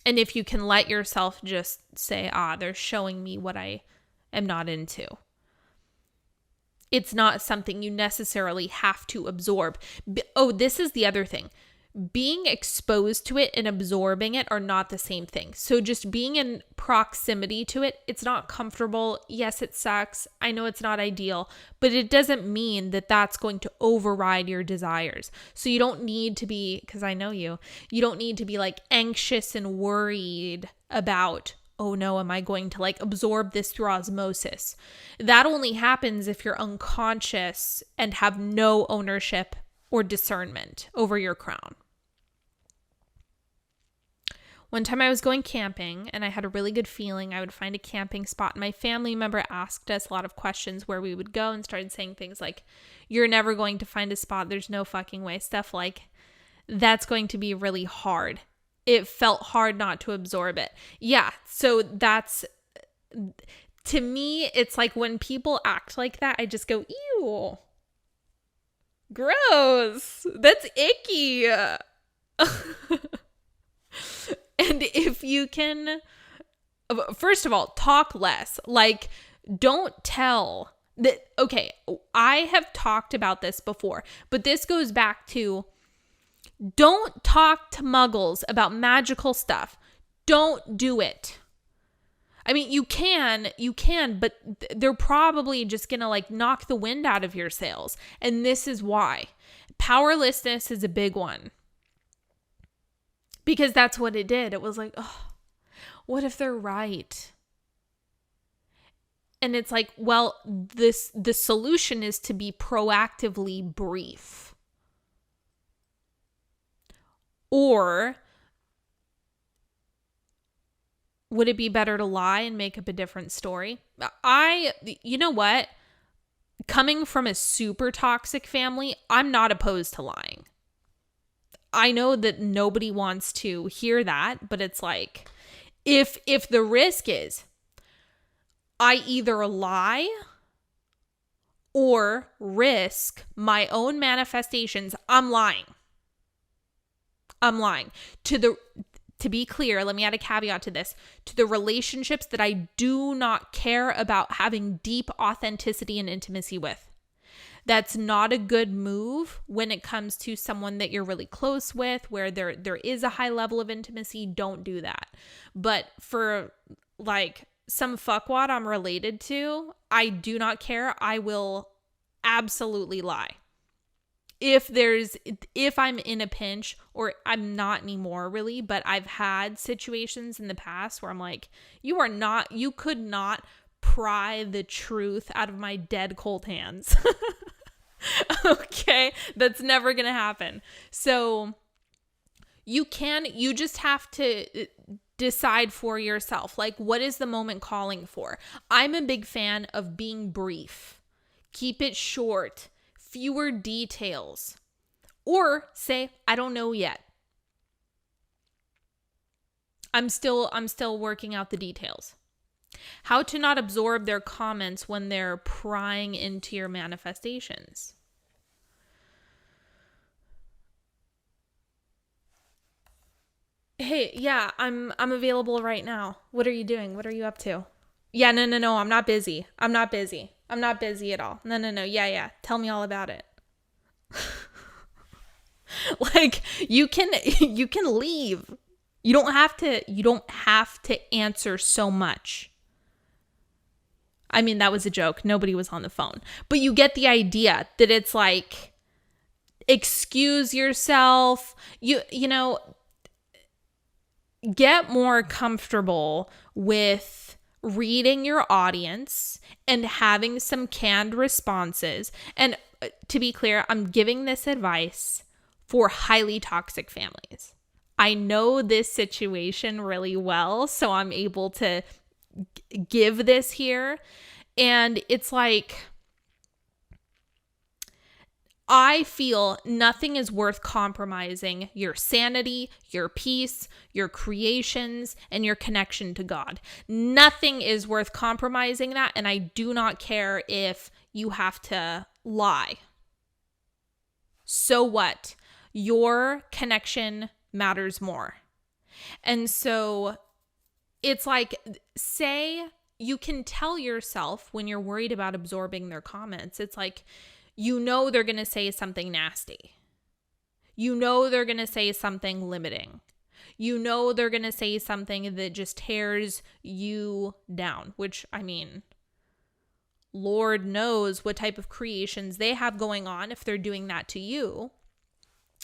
And if you can let yourself just say, they're showing me what I am not into. It's not something you necessarily have to absorb. This is the other thing. Being exposed to it and absorbing it are not the same thing. So just being in proximity to it, it's not comfortable. Yes, it sucks. I know it's not ideal, but it doesn't mean that that's going to override your desires. So you don't need to be, because I know you don't need to be like anxious and worried about, oh no, am I going to like absorb this through osmosis? That only happens if you're unconscious and have no ownership or discernment over your crown. One time I was going camping and I had a really good feeling I would find a camping spot. My family member asked us a lot of questions where we would go and started saying things like, you're never going to find a spot. There's no fucking way. Stuff like, that's going to be really hard. It felt hard not to absorb it. Yeah. So that's, to me, it's like when people act like that, I just go, ew. Gross. That's icky. And if you can, first of all, talk less. Like, don't tell that. Okay, I have talked about this before, but this goes back to, don't talk to muggles about magical stuff. Don't do it. I mean, you can, but they're probably just going to like knock the wind out of your sails. And this is why. Powerlessness is a big one. Because that's what it did. It was like, oh, what if they're right? And it's like, well, the solution is to be proactively brief. Or would it be better to lie and make up a different story? You know what? Coming from a super toxic family, I'm not opposed to lying. I know that nobody wants to hear that, but it's like, if the risk is I either lie or risk my own manifestations, I'm lying. To be clear, let me add a caveat to this. To the relationships that I do not care about having deep authenticity and intimacy with. That's not a good move when it comes to someone that you're really close with, where there is a high level of intimacy. Don't do that. But for like some fuckwad I'm related to, I do not care. I will absolutely lie. If I'm in a pinch, or I'm not anymore really, but I've had situations in the past where I'm like, you could not pry the truth out of my dead cold hands. Okay, that's never gonna happen. So you just have to decide for yourself, like, what is the moment calling for? I'm a big fan of being brief. Keep it short, fewer details, or say, I don't know yet. I'm still working out the details. How to not absorb their comments when they're prying into your manifestations. Hey, yeah, I'm available right now. What are you doing? What are you up to? Yeah, no, I'm not busy. I'm not busy at all. No. Yeah. Tell me all about it. Like, you can leave. You don't have to answer so much. I mean, that was a joke. Nobody was on the phone. But you get the idea that it's like, excuse yourself. You know, get more comfortable with reading your audience and having some canned responses. And to be clear, I'm giving this advice for highly toxic families. I know this situation really well, so I'm able to give this here. And it's like, I feel nothing is worth compromising your sanity, your peace, your creations, and your connection to God. Nothing is worth compromising that, and I do not care if you have to lie. So what? Your connection matters more. And so it's like, say you can tell yourself when you're worried about absorbing their comments, it's like, you know they're going to say something nasty. You know they're going to say something limiting. You know they're going to say something that just tears you down, which, I mean, Lord knows what type of creations they have going on if they're doing that to you.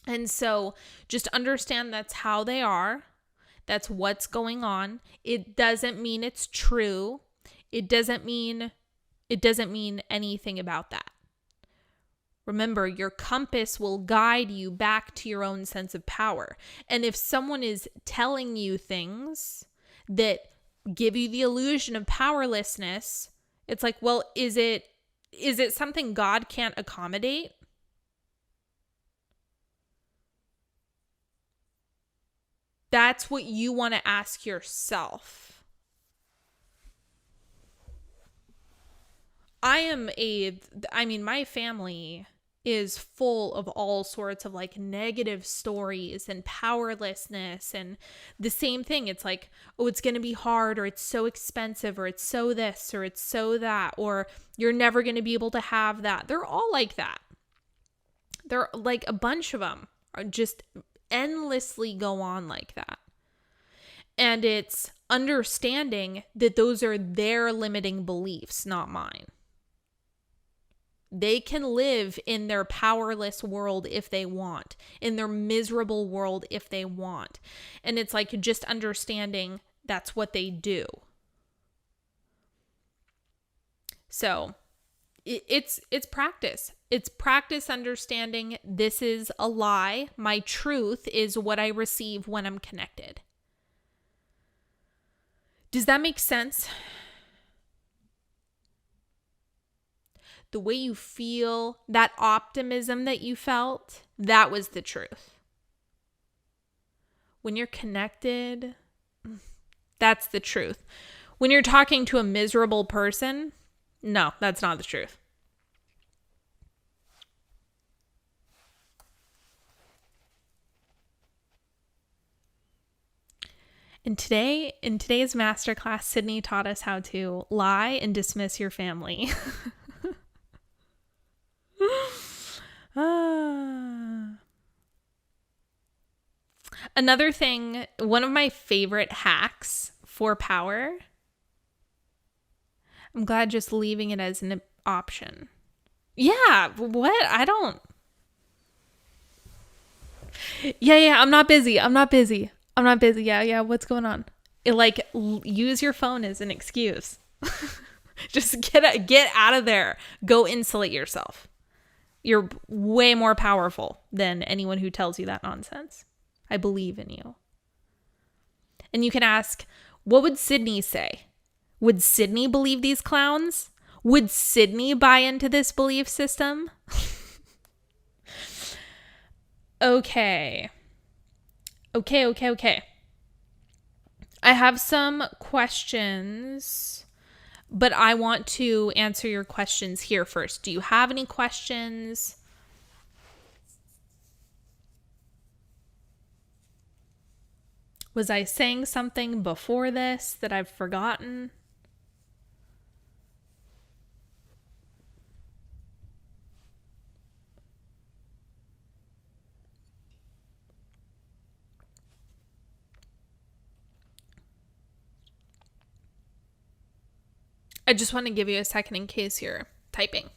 And so just understand that's how they are. That's what's going on. It doesn't mean it's true. It doesn't mean anything about that. Remember, your compass will guide you back to your own sense of power. And if someone is telling you things that give you the illusion of powerlessness, it's like, well, is it something God can't accommodate? That's what you want to ask yourself. My family is full of all sorts of like negative stories and powerlessness, and the same thing. It's like, oh, it's going to be hard, or it's so expensive, or it's so this, or it's so that, or you're never going to be able to have that. They're all like that. They're like, a bunch of them are just endlessly go on like that. And it's, understanding that those are their limiting beliefs, not mine. They can live in their powerless world if they want, in their miserable world if they want. And it's like just understanding that's what they do. So it's practice. It's practice understanding this is a lie. My truth is what I receive when I'm connected. Does that make sense? The way you feel, that optimism that you felt, that was the truth. When you're connected, that's the truth. When you're talking to a miserable person, no, that's not the truth. And today, in today's masterclass, Sydney taught us how to lie and dismiss your family. Another thing, one of my favorite hacks for power, I'm glad just leaving it as an option. Yeah, what? I don't. Yeah, I'm not busy. Yeah, what's going on? Use your phone as an excuse. Just get out of there. Go insulate yourself. You're way more powerful than anyone who tells you that nonsense. I believe in you. And you can ask, what would Sydney say? Would Sydney believe these clowns? Would Sydney buy into this belief system? Okay. I have some questions, but I want to answer your questions here first. Do you have any questions? Was I saying something before this that I've forgotten? I just want to give you a second in case you're typing.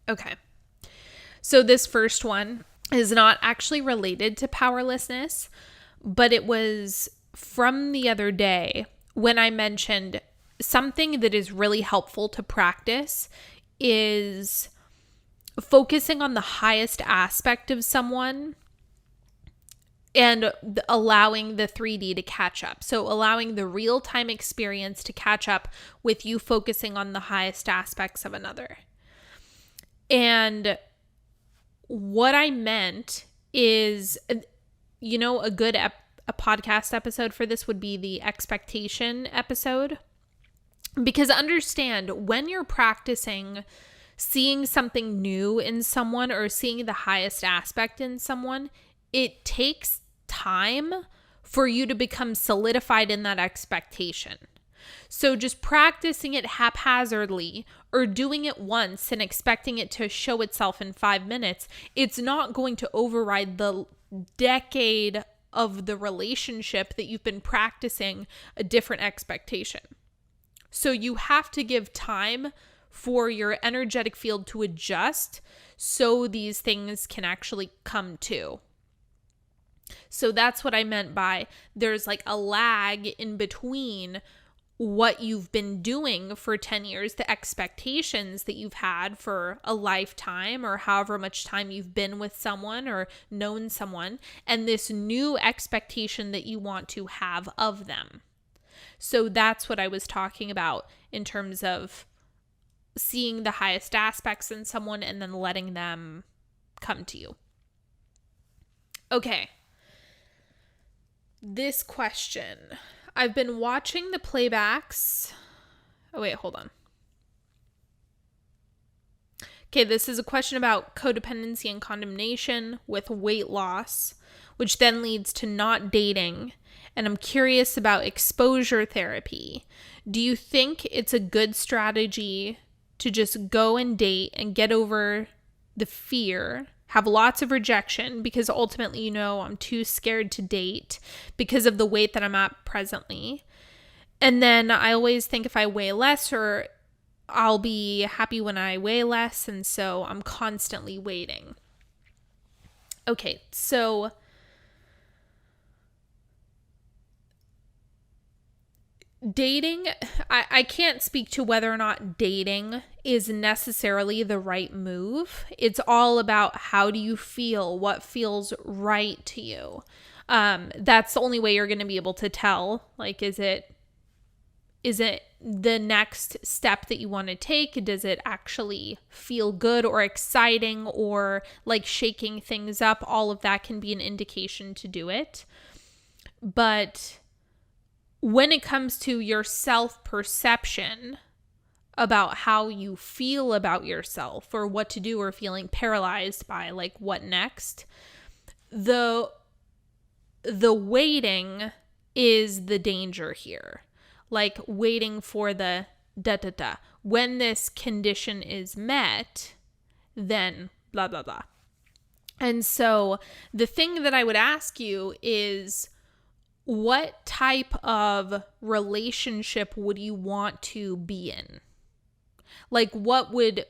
Okay. So this first one is not actually related to powerlessness, but it was from the other day when I mentioned something that is really helpful to practice is focusing on the highest aspect of someone and allowing the 3D to catch up. So allowing the real-time experience to catch up with you focusing on the highest aspects of another. And what I meant is, a good a podcast episode for this would be the expectation episode. Because understand, when you're practicing seeing something new in someone or seeing the highest aspect in someone, it takes time for you to become solidified in that expectation. So just practicing it haphazardly or doing it once and expecting it to show itself in 5 minutes, it's not going to override the decade of the relationship that you've been practicing a different expectation. So you have to give time for your energetic field to adjust so these things can actually come to. So that's what I meant by there's like a lag in between what you've been doing for 10 years, the expectations that you've had for a lifetime or however much time you've been with someone or known someone, and this new expectation that you want to have of them. So that's what I was talking about in terms of seeing the highest aspects in someone and then letting them come to you. Okay. This question. I've been watching the playbacks. Oh, wait, hold on. Okay, this is a question about codependency and condemnation with weight loss, which then leads to not dating. And I'm curious about exposure therapy. Do you think it's a good strategy to just go and date and get over the fear, have lots of rejection, because ultimately, you know, I'm too scared to date because of the weight that I'm at presently. And then I always think if I weigh less, or I'll be happy when I weigh less, and so I'm constantly waiting. Okay, so dating, I can't speak to whether or not dating is necessarily the right move. It's all about how do you feel, what feels right to you. That's the only way you're going to be able to tell, like, is it the next step that you want to take? Does it actually feel good or exciting or like shaking things up? All of that can be an indication to do it. But when it comes to your self-perception about how you feel about yourself or what to do, or feeling paralyzed by like what next, the waiting is the danger here. Like waiting for the da-da-da. When this condition is met, then blah, blah, blah. And so the thing that I would ask you is, what type of relationship would you want to be in? Like what would,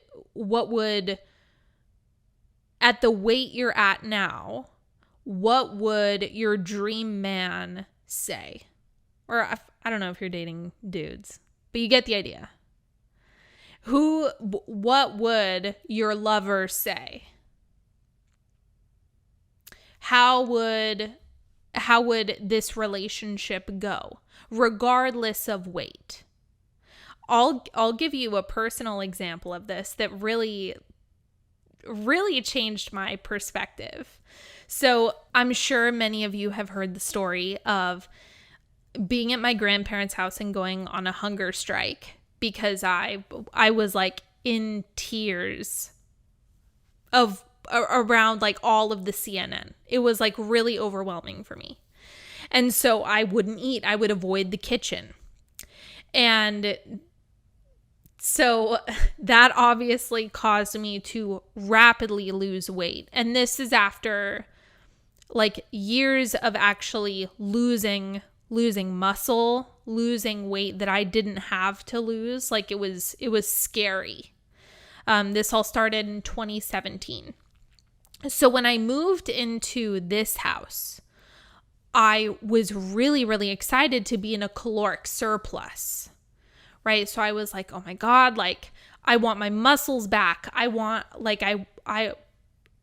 at the weight you're at now, what would your dream man say? Or I don't know if you're dating dudes, but you get the idea. What would your lover say? How would this relationship go, regardless of weight? I'll give you a personal example of this that really, really changed my perspective. So I'm sure many of you have heard the story of being at my grandparents' house and going on a hunger strike because I was like in tears around like all of the CNN. It was like really overwhelming for me. And so I wouldn't eat. I would avoid the kitchen. And so that obviously caused me to rapidly lose weight. And this is after like years of actually losing muscle, losing weight that I didn't have to lose. Like it was scary. This all started in 2017. So when I moved into this house, I was really, really excited to be in a caloric surplus, right? So I was like, oh my God, like I want my muscles back. I want, like, I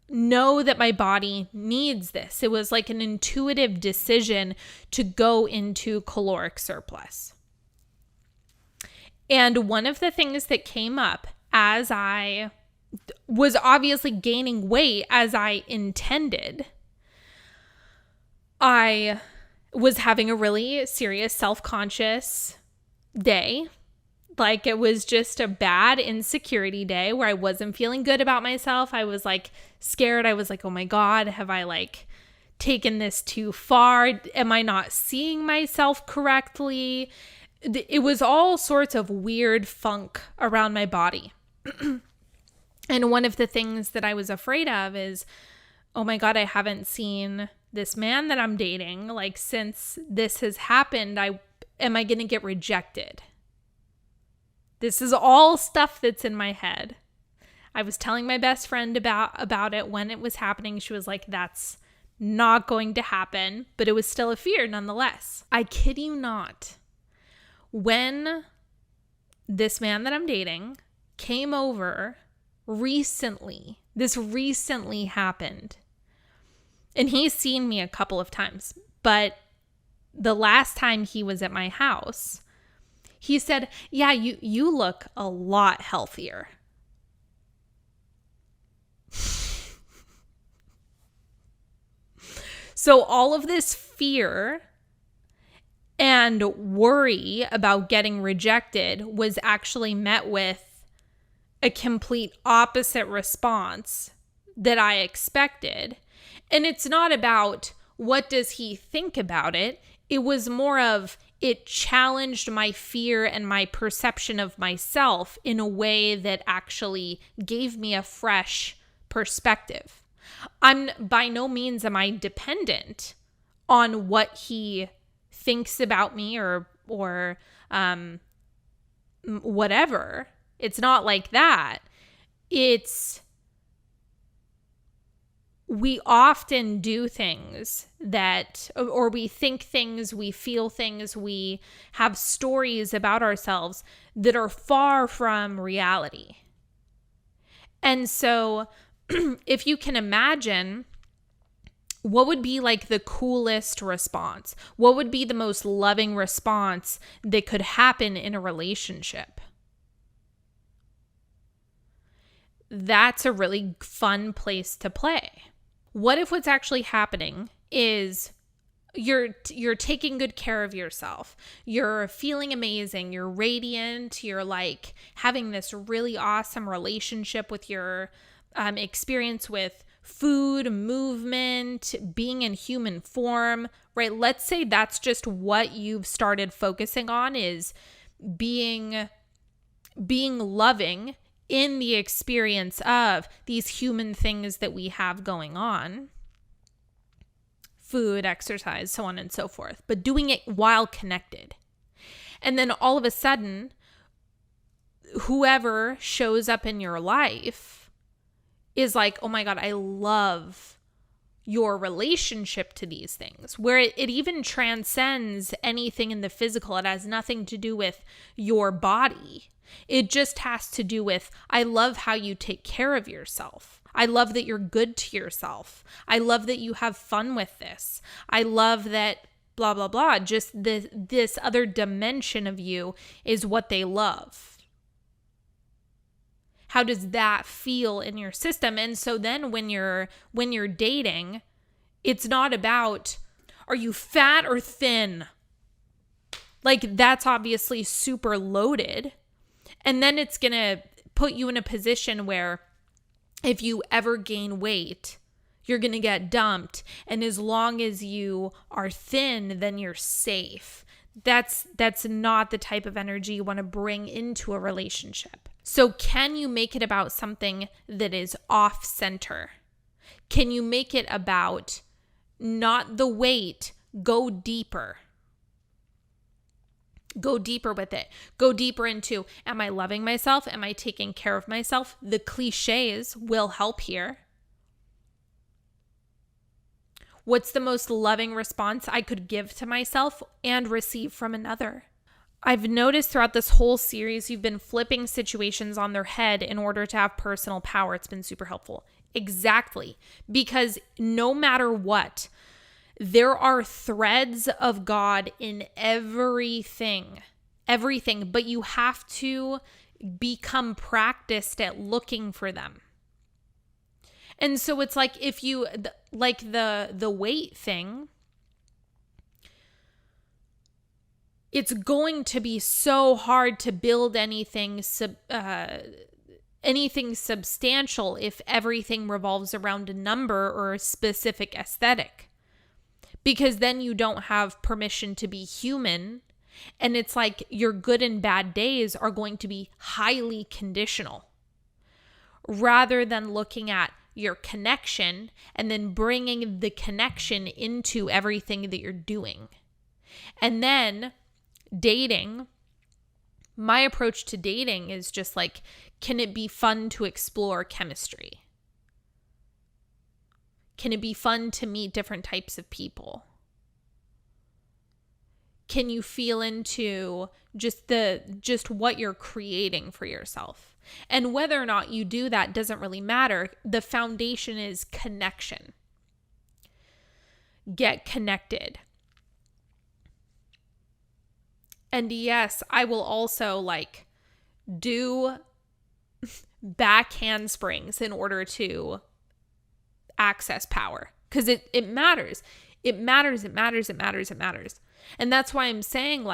know that my body needs this. It was like an intuitive decision to go into caloric surplus. And one of the things that came up as I was obviously gaining weight as I intended, I was having a really serious self-conscious day. Like it was just a bad insecurity day where I wasn't feeling good about myself. I was like scared. I was like, oh my God, have I like taken this too far? Am I not seeing myself correctly? It was all sorts of weird funk around my body. And one of the things that I was afraid of is, oh my God, I haven't seen this man that I'm dating. Like since this has happened, am I going to get rejected? This is all stuff that's in my head. I was telling my best friend about it when it was happening. She was like, that's not going to happen. But it was still a fear nonetheless. I kid you not. When this man that I'm dating came over recently, this recently happened. And he's seen me a couple of times. But the last time he was at my house, he said, yeah, you look a lot healthier. So all of this fear and worry about getting rejected was actually met with a complete opposite response that I expected. And it's not about what does he think about it. It was more of it challenged my fear and my perception of myself in a way that actually gave me a fresh perspective. By no means am I dependent on what he thinks about me or whatever. It's not like that. We often do things or we think things, we feel things, we have stories about ourselves that are far from reality. And so if you can imagine, what would be like the coolest response? What would be the most loving response that could happen in a relationship? That's a really fun place to play. What if what's actually happening is you're taking good care of yourself. You're feeling amazing. You're radiant. You're like having this really awesome relationship with your experience with food, movement, being in human form, right? Let's say that's just what you've started focusing on is being loving in the experience of these human things that we have going on. Food, exercise, so on and so forth, but doing it while connected. And then all of a sudden, whoever shows up in your life is like, oh my God, I love your relationship to these things, where it even transcends anything in the physical. It has nothing to do with your body. It just has to do with, I love how you take care of yourself. I love that you're good to yourself. I love that you have fun with this. I love that blah, blah, blah. Just this other dimension of you is what they love. How does that feel in your system? And so then when you're dating, it's not about, are you fat or thin? Like, that's obviously super loaded. And then it's going to put you in a position where if you ever gain weight, you're going to get dumped. And as long as you are thin, then you're safe. That's not the type of energy you want to bring into a relationship. So can you make it about something that is off center? Can you make it about not the weight? Go deeper. Go deeper with it. Go deeper into, am I loving myself? Am I taking care of myself? The cliches will help here. What's the most loving response I could give to myself and receive from another? I've noticed throughout this whole series, you've been flipping situations on their head in order to have personal power. It's been super helpful. Exactly. Because no matter what, there are threads of God in everything, but you have to become practiced at looking for them. And so it's like if you, like the weight thing, it's going to be so hard to build anything substantial if everything revolves around a number or a specific aesthetic. Because then you don't have permission to be human. And it's like your good and bad days are going to be highly conditional. Rather than looking at your connection and then bringing the connection into everything that you're doing. And then dating, my approach to dating is just like, can it be fun to explore chemistry? Can it be fun to meet different types of people? Can you feel into just what you're creating for yourself? And whether or not you do that doesn't really matter. The foundation is connection. Get connected. And yes, I will also do back handsprings in order to access power. Because it matters. It matters. And that's why I'm saying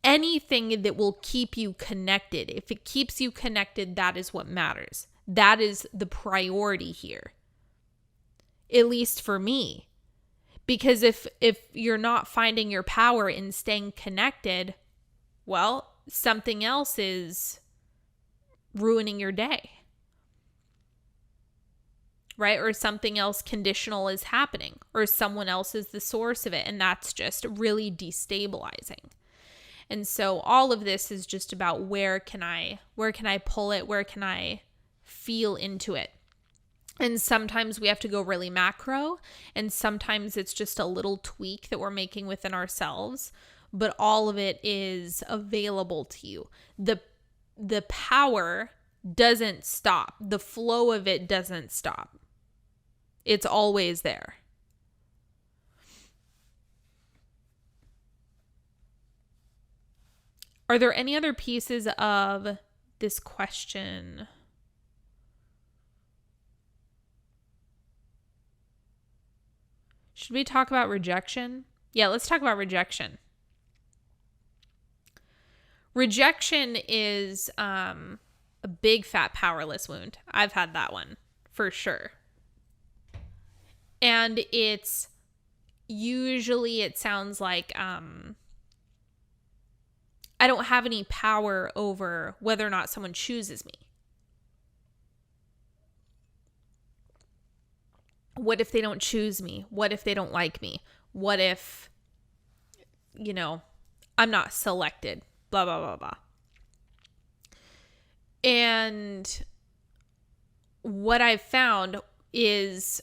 anything that will keep you connected. If it keeps you connected, that is what matters. That is the priority here. At least for me. Because if you're not finding your power in staying connected, well, something else is ruining your day. Right? Or something else conditional is happening, or someone else is the source of it. And that's just really destabilizing. And so all of this is just about where can I pull it? Where can I feel into it? And sometimes we have to go really macro, and sometimes it's just a little tweak that we're making within ourselves, but all of it is available to you. The power doesn't stop. The flow of it doesn't stop. It's always there. Are there any other pieces of this question? Should we talk about rejection? Yeah, let's talk about rejection. Rejection is a big fat powerless wound. I've had that one for sure. And it's usually, it sounds like I don't have any power over whether or not someone chooses me. What if they don't choose me? What if they don't like me? What if, I'm not selected? Blah, blah, blah, blah. And what I've found is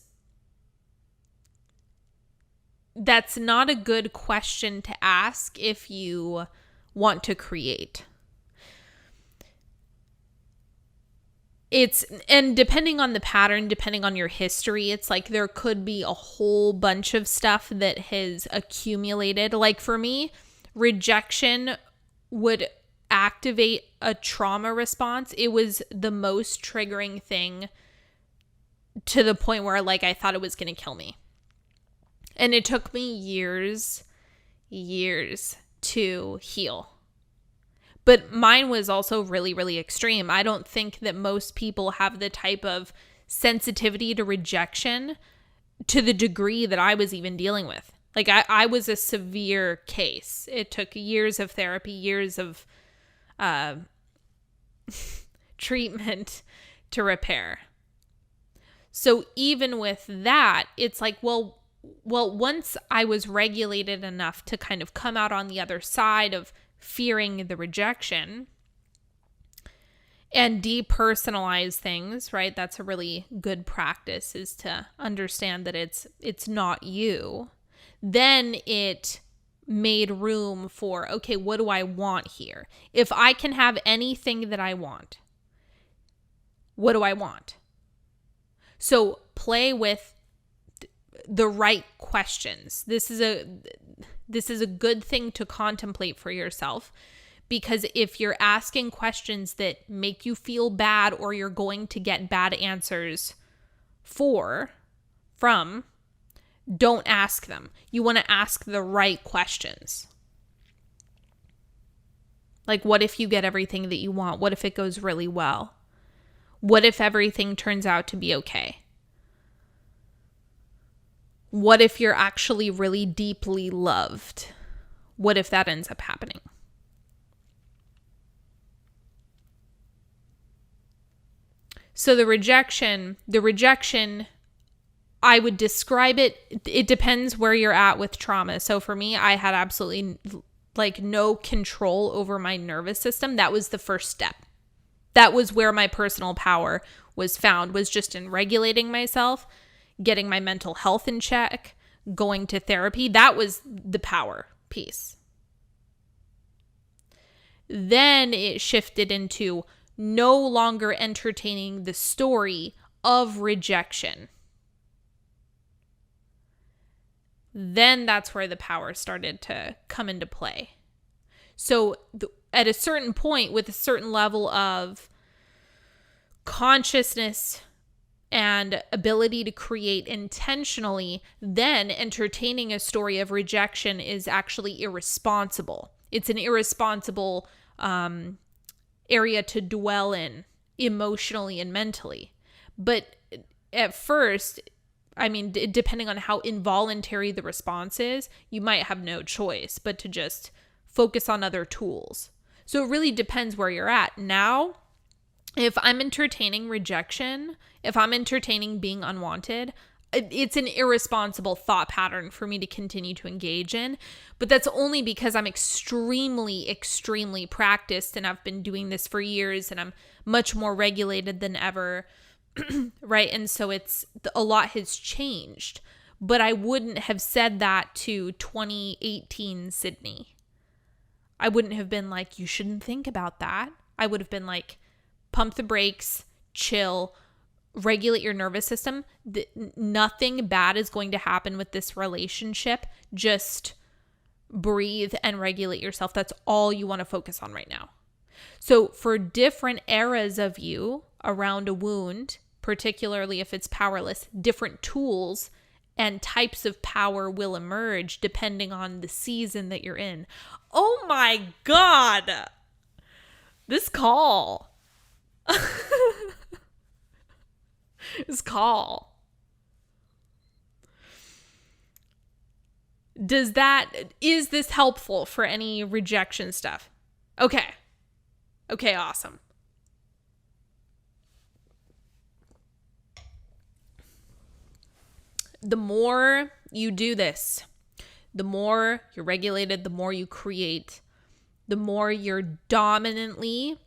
that's not a good question to ask if you want to create. And depending on the pattern, depending on your history, it's like there could be a whole bunch of stuff that has accumulated. Like for me, rejection would activate a trauma response. It was the most triggering thing to the point where I thought it was going to kill me. And it took me years to heal. But mine was also really, really extreme. I don't think that most people have the type of sensitivity to rejection to the degree that I was even dealing with. I was a severe case. It took years of therapy, years of treatment to repair. So even with that, it's well, once I was regulated enough to kind of come out on the other side of fearing the rejection and depersonalize things, right? That's a really good practice, is to understand that it's not you. Then it made room for, okay, what do I want here? If I can have anything that I want, what do I want? So play with the right questions. This is a good thing to contemplate for yourself, because if you're asking questions that make you feel bad or you're going to get bad answers from, don't ask them. You want to ask the right questions. What if you get everything that you want? What if it goes really well? What if everything turns out to be okay? What if you're actually really deeply loved? What if that ends up happening? So the rejection, I would describe it depends where you're at with trauma. So for me, I had absolutely no control over my nervous system. That was the first step. That was where my personal power was found, was just in regulating myself, getting my mental health in check, going to therapy. That was the power piece. Then it shifted into no longer entertaining the story of rejection. Then that's where the power started to come into play. So at a certain point, with a certain level of consciousness and ability to create intentionally, then entertaining a story of rejection is actually irresponsible. It's an irresponsible area to dwell in emotionally and mentally. But at first, I mean, depending on how involuntary the response is, you might have no choice but to just focus on other tools. So it really depends where you're at. Now, if I'm entertaining rejection, if I'm entertaining being unwanted, it's an irresponsible thought pattern for me to continue to engage in. But that's only because I'm extremely, extremely practiced, and I've been doing this for years, and I'm much more regulated than ever, right? And so a lot has changed. But I wouldn't have said that to 2018 Sydney. I wouldn't have been like, you shouldn't think about that. I would have been like, pump the brakes, chill, regulate your nervous system. Nothing bad is going to happen with this relationship. Just breathe and regulate yourself. That's all you want to focus on right now. So for different eras of you around a wound, particularly if it's powerless, different tools and types of power will emerge depending on the season that you're in. Oh my God. This call. This call. Is this helpful for any rejection stuff? Okay, awesome. The more you do this, the more you're regulated, the more you create, the more you're dominantly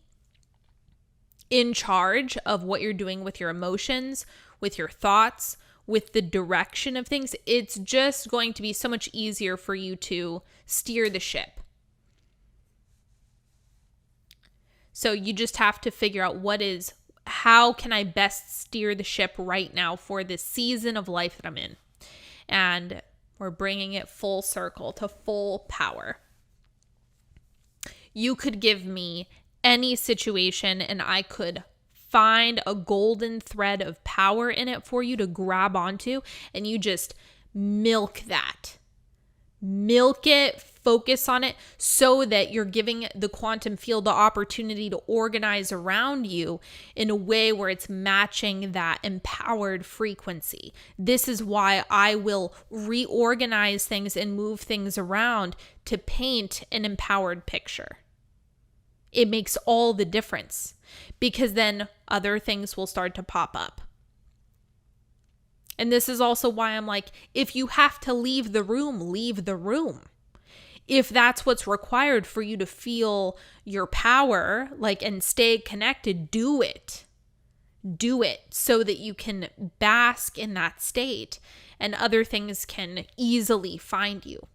in charge of what you're doing with your emotions, with your thoughts, with the direction of things. It's just going to be so much easier for you to steer the ship. So you just have to figure out how can I best steer the ship right now for this season of life that I'm in? And we're bringing it full circle to full power. You could give me any situation and I could find a golden thread of power in it for you to grab onto, and you just milk that. Milk it, focus on it, so that you're giving the quantum field the opportunity to organize around you in a way where it's matching that empowered frequency. This is why I will reorganize things and move things around to paint an empowered picture. It makes all the difference, because then other things will start to pop up. And this is also why I'm like, if you have to leave the room, leave the room. If that's what's required for you to feel your power, and stay connected, do it. Do it so that you can bask in that state and other things can easily find you.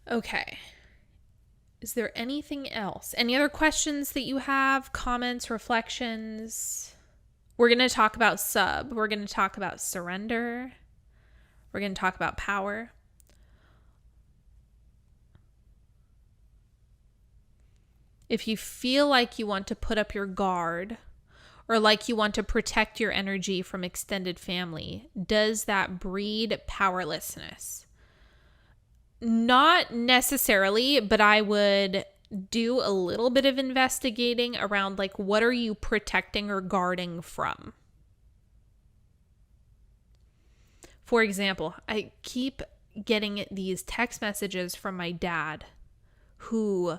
Okay. Is there anything else? Any other questions that you have? Comments, reflections? We're going to talk about sub. We're going to talk about surrender. We're going to talk about power. If you feel like you want to put up your guard, or like you want to protect your energy from extended family, does that breed powerlessness? Not necessarily, but I would do a little bit of investigating around what are you protecting or guarding from? For example, I keep getting these text messages from my dad who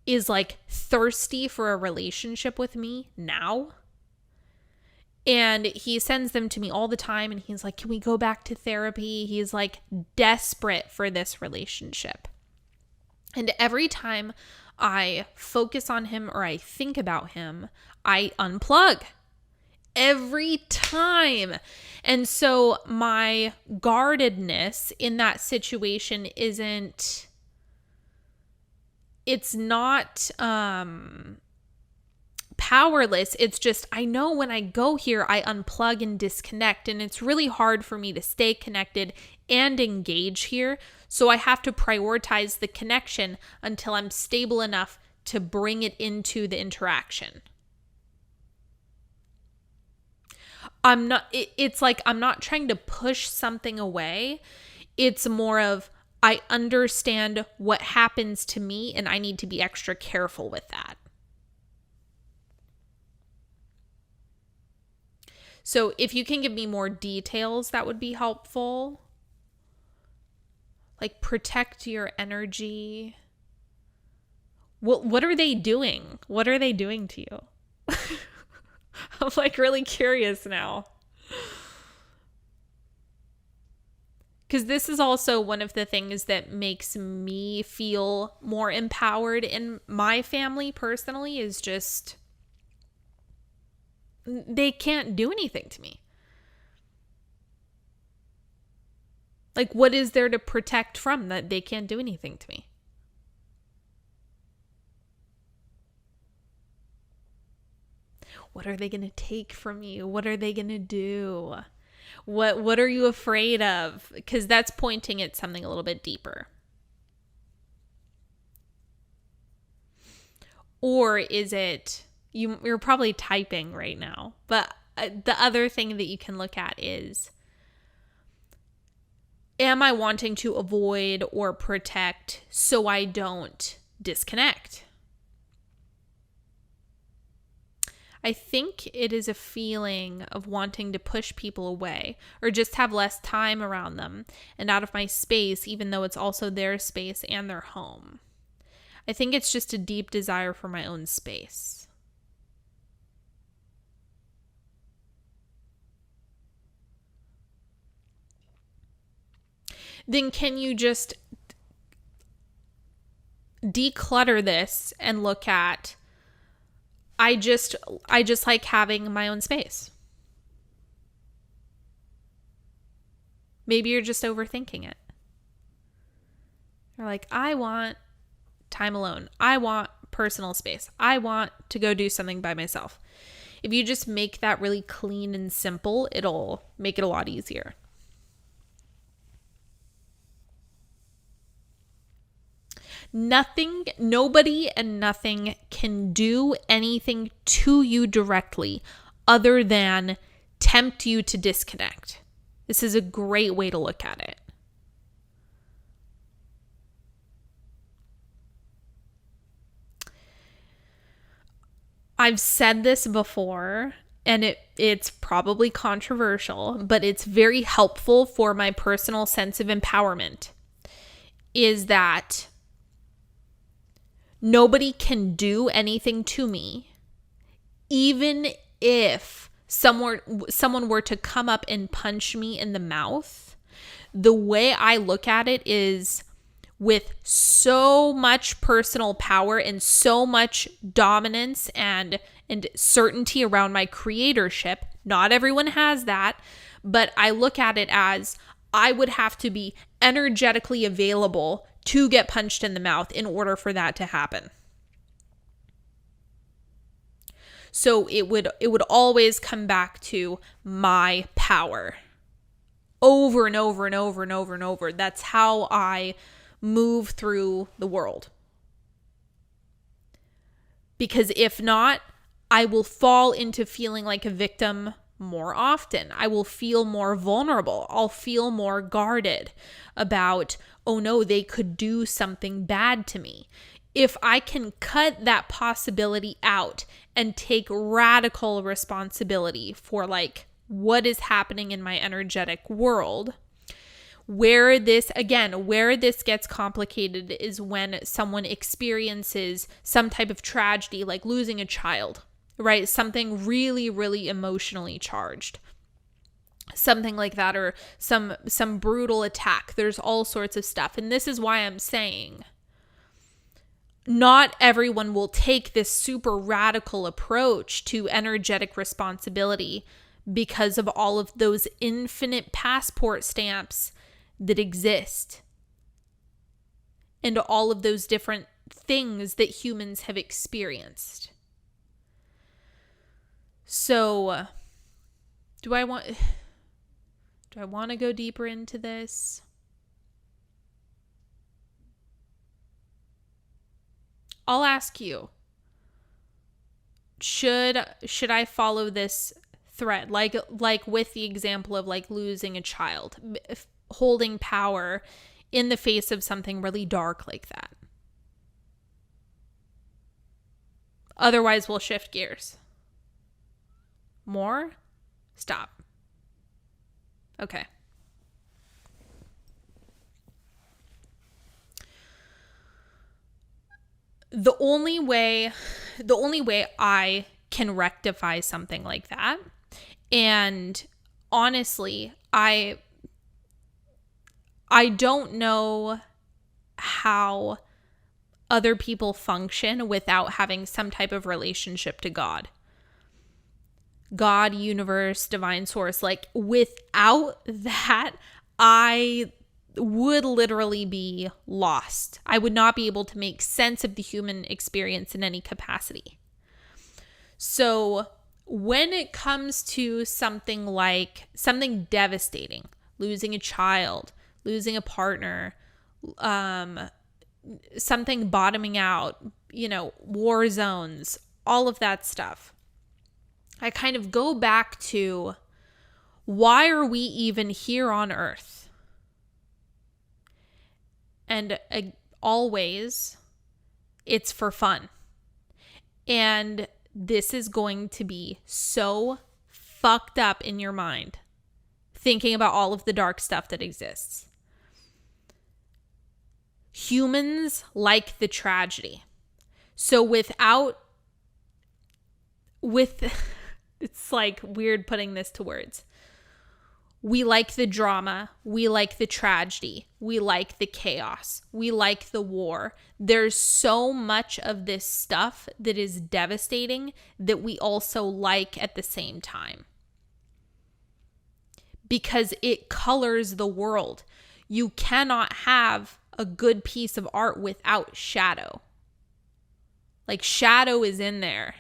is thirsty for a relationship with me now. And he sends them to me all the time. And he's like, can we go back to therapy? He's desperate for this relationship. And every time I focus on him or I think about him, I unplug. Every time. And so my guardedness in that situation it's not powerless. It's just, I know when I go here, I unplug and disconnect, and it's really hard for me to stay connected and engage here. So I have to prioritize the connection until I'm stable enough to bring it into the interaction. It's I'm not trying to push something away. It's more of, I understand what happens to me and I need to be extra careful with that. So if you can give me more details, that would be helpful. Like, protect your energy. What are they doing? What are they doing to you? I'm like really curious now. Because this is also one of the things that makes me feel more empowered in my family personally, is just they can't do anything to me. Like, what is there to protect from that they can't do anything to me? What are they going to take from you? What are they going to do? What are you afraid of? Because that's pointing at something a little bit deeper. Or is it, you're probably typing right now, but the other thing that you can look at is, am I wanting to avoid or protect so I don't disconnect? I think it is a feeling of wanting to push people away or just have less time around them and out of my space, even though it's also their space and their home. I think it's just a deep desire for my own space. Then can you just declutter this and look at, I just like having my own space. Maybe you're just overthinking it. You're like, I want time alone. I want personal space. I want to go do something by myself. If you just make that really clean and simple, it'll make it a lot easier. Nobody and nothing can do anything to you directly other than tempt you to disconnect. This is a great way to look at it. I've said this before, and it's probably controversial, but it's very helpful for my personal sense of empowerment, is that nobody can do anything to me, even if someone were to come up and punch me in the mouth. The way I look at it is with so much personal power and so much dominance and certainty around my creatorship. Not everyone has that, but I look at it as I would have to be energetically available to get punched in the mouth in order for that to happen. So it would always come back to my power. Over and over and over and over and over. That's how I move through the world. Because if not, I will fall into feeling like a victim more often. I will feel more vulnerable. I'll feel more guarded about, oh no, they could do something bad to me. If I can cut that possibility out and take radical responsibility for like what is happening in my energetic world, where this gets complicated is when someone experiences some type of tragedy, like losing a child, right? Something really, really emotionally charged. Something like that, or some brutal attack. There's all sorts of stuff. And this is why I'm saying not everyone will take this super radical approach to energetic responsibility because of all of those infinite passport stamps that exist and all of those different things that humans have experienced. So, do I want to go deeper into this? I'll ask you, should I follow this thread? Like with the example of like losing a child. holding power in the face of something really dark like that. Otherwise, we'll shift gears. More? Stop. Okay. The only way I can rectify something like that, and honestly, I don't know how other people function without having some type of relationship to God. God, universe, divine source. Like, without that, I would literally be lost. I would not be able to make sense of the human experience in any capacity. So when it comes to something devastating, losing a child, losing a partner, something bottoming out, war zones, all of that stuff, I kind of go back to, why are we even here on earth? And always, it's for fun. And this is going to be so fucked up in your mind, thinking about all of the dark stuff that exists. Humans like the tragedy. So it's like weird putting this to words. We like the drama. We like the tragedy. We like the chaos. We like the war. There's so much of this stuff that is devastating that we also like at the same time, because it colors the world. You cannot have a good piece of art without shadow. Like, shadow is in there.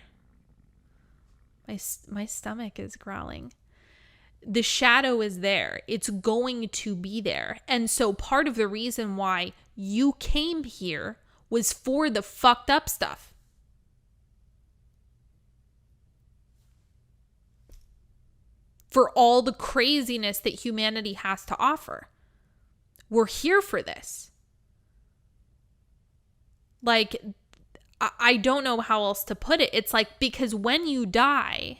My stomach is growling. The shadow is there. It's going to be there. And so part of the reason why you came here was for the fucked up stuff. For all the craziness that humanity has to offer. We're here for this. Like, I don't know how else to put it. It's like, because when you die,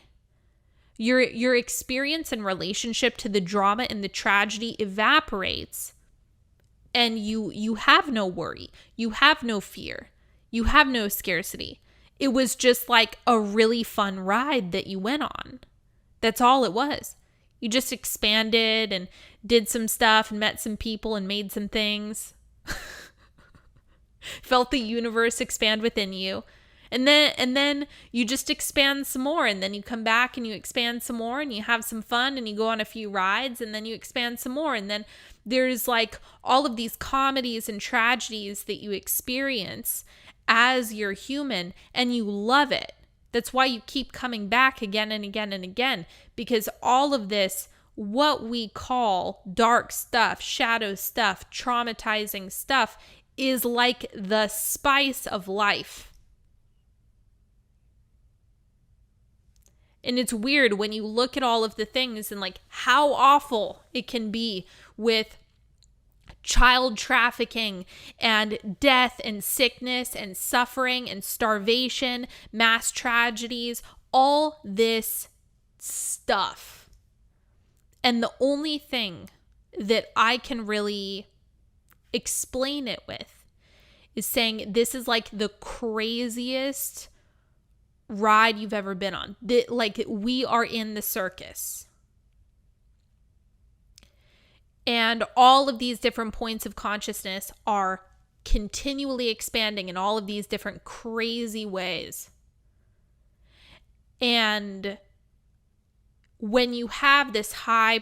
your experience and relationship to the drama and the tragedy evaporates, and you have no worry, you have no fear, you have no scarcity. It was just like a really fun ride that you went on. That's all it was. You just expanded and did some stuff and met some people and made some things. Felt the universe expand within you. And then you just expand some more, and then you come back and you expand some more, and you have some fun, and you go on a few rides, and then you expand some more. And then there's like all of these comedies and tragedies that you experience as you're human, and you love it. That's why you keep coming back again and again and again, because all of this, what we call dark stuff, shadow stuff, traumatizing stuff, is like the spice of life. And it's weird when you look at all of the things and like how awful it can be with child trafficking and death and sickness and suffering and starvation, mass tragedies, all this stuff. And the only thing that I can really explain it with is saying this is like the craziest ride you've ever been on. Like, we are in the circus. And all of these different points of consciousness are continually expanding in all of these different crazy ways. And when you have this high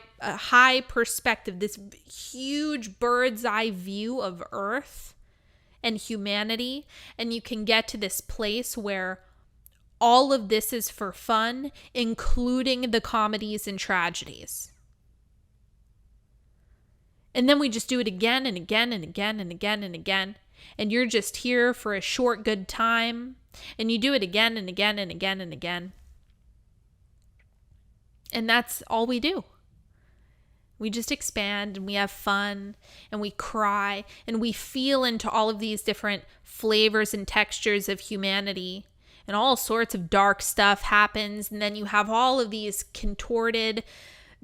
perspective, this huge bird's eye view of Earth and humanity, and you can get to this place where all of this is for fun, including the comedies and tragedies. And then we just do it again and again and again and again and again. And you're just here for a short, good time. And you do it again and again and again and again. And that's all we do. We just expand and we have fun and we cry and we feel into all of these different flavors and textures of humanity, and all sorts of dark stuff happens. And then you have all of these contorted,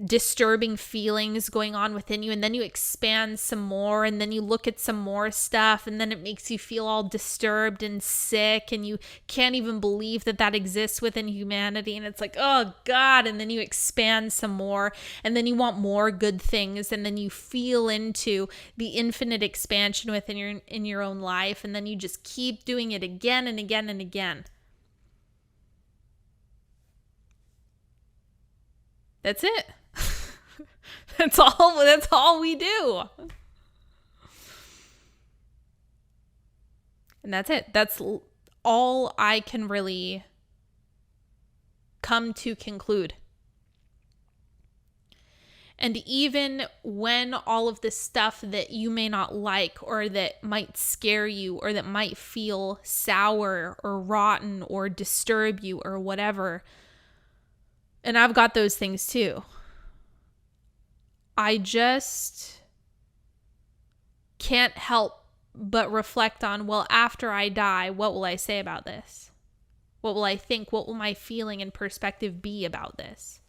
disturbing feelings going on within you, and then you expand some more, and then you look at some more stuff, and then it makes you feel all disturbed and sick, and you can't even believe that that exists within humanity, and it's like, oh God. And then you expand some more, and then you want more good things, and then you feel into the infinite expansion within your own life, and then you just keep doing it again and again and again. That's it. That's all we do. And that's it. That's all I can really come to conclude. And even when all of this stuff that you may not like, or that might scare you, or that might feel sour or rotten or disturb you or whatever, and I've got those things too, I just can't help but reflect on, well, after I die, what will I say about this? What will I think? What will my feeling and perspective be about this?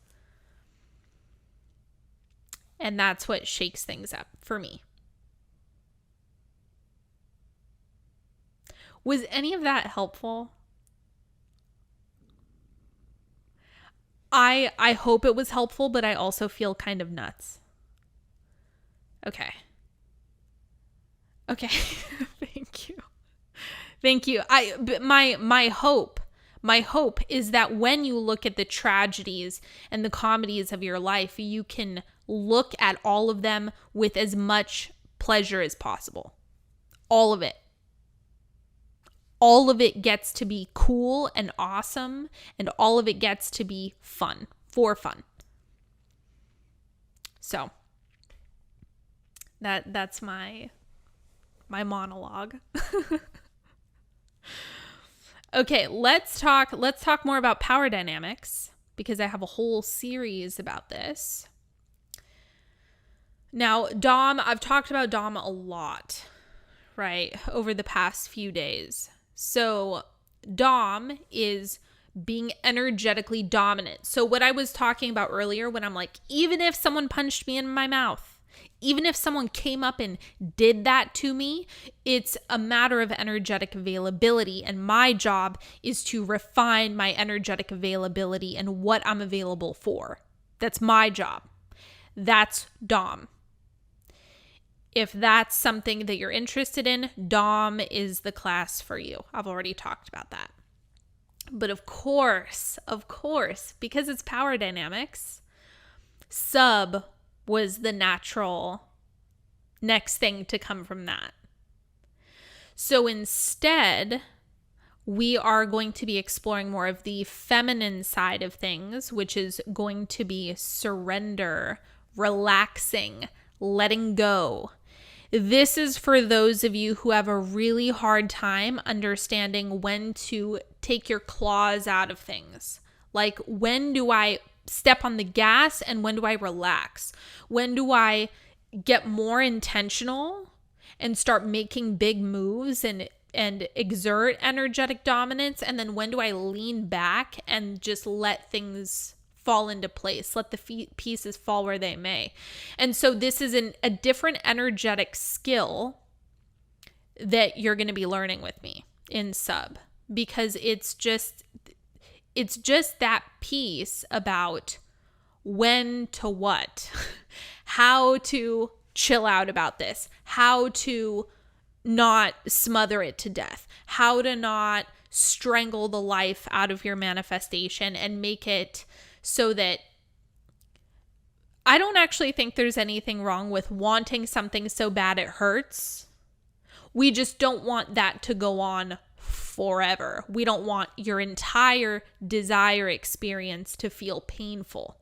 And that's what shakes things up for me. Was any of that helpful? I hope it was helpful, but I also feel kind of nuts. Okay. Thank you. But my hope is that when you look at the tragedies and the comedies of your life, you can look at all of them with as much pleasure as possible. All of it. All of it gets to be cool and awesome, and all of it gets to be fun, for fun. So that's my monologue. Okay, let's talk more about power dynamics, because I have a whole series about this. Now, Dom, I've talked about Dom a lot, right, over the past few days. So Dom is being energetically dominant. So what I was talking about earlier, when I'm like, even if someone punched me in my mouth, even if someone came up and did that to me, it's a matter of energetic availability. And my job is to refine my energetic availability and what I'm available for. That's my job. That's Dom. If that's something that you're interested in, Dom is the class for you. I've already talked about that. But of course, because it's power dynamics, sub was the natural next thing to come from that. So instead, we are going to be exploring more of the feminine side of things, which is going to be surrender, relaxing, letting go. This is for those of you who have a really hard time understanding when to take your claws out of things. Like, when do I step on the gas and when do I relax? When do I get more intentional and start making big moves and exert energetic dominance? And then when do I lean back and just let things fall into place, let the pieces fall where they may? And so this is a different energetic skill that you're going to be learning with me in sub, because it's just that piece about when to what, how to chill out about this, how to not smother it to death, how to not strangle the life out of your manifestation and make it so that I don't actually think there's anything wrong with wanting something so bad it hurts. We just don't want that to go on forever. We don't want your entire desire experience to feel painful.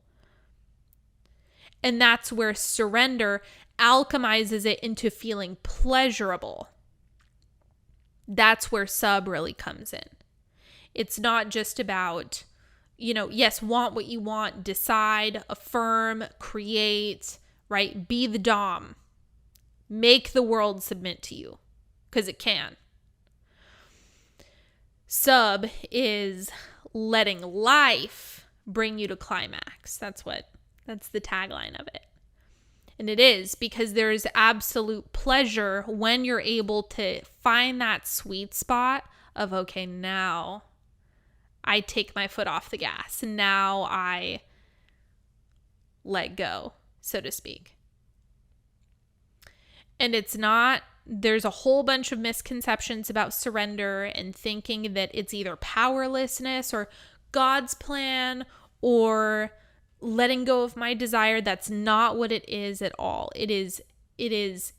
And that's where surrender alchemizes it into feeling pleasurable. That's where sub really comes in. It's not just about, yes, want what you want, decide, affirm, create, right? Be the Dom. Make the world submit to you, because it can. Sub is letting life bring you to climax. That's the tagline of it. And it is, because there is absolute pleasure when you're able to find that sweet spot of, okay, now I take my foot off the gas. Now I let go, so to speak. And there's a whole bunch of misconceptions about surrender and thinking that it's either powerlessness or God's plan or letting go of my desire. That's not what it is at all. It is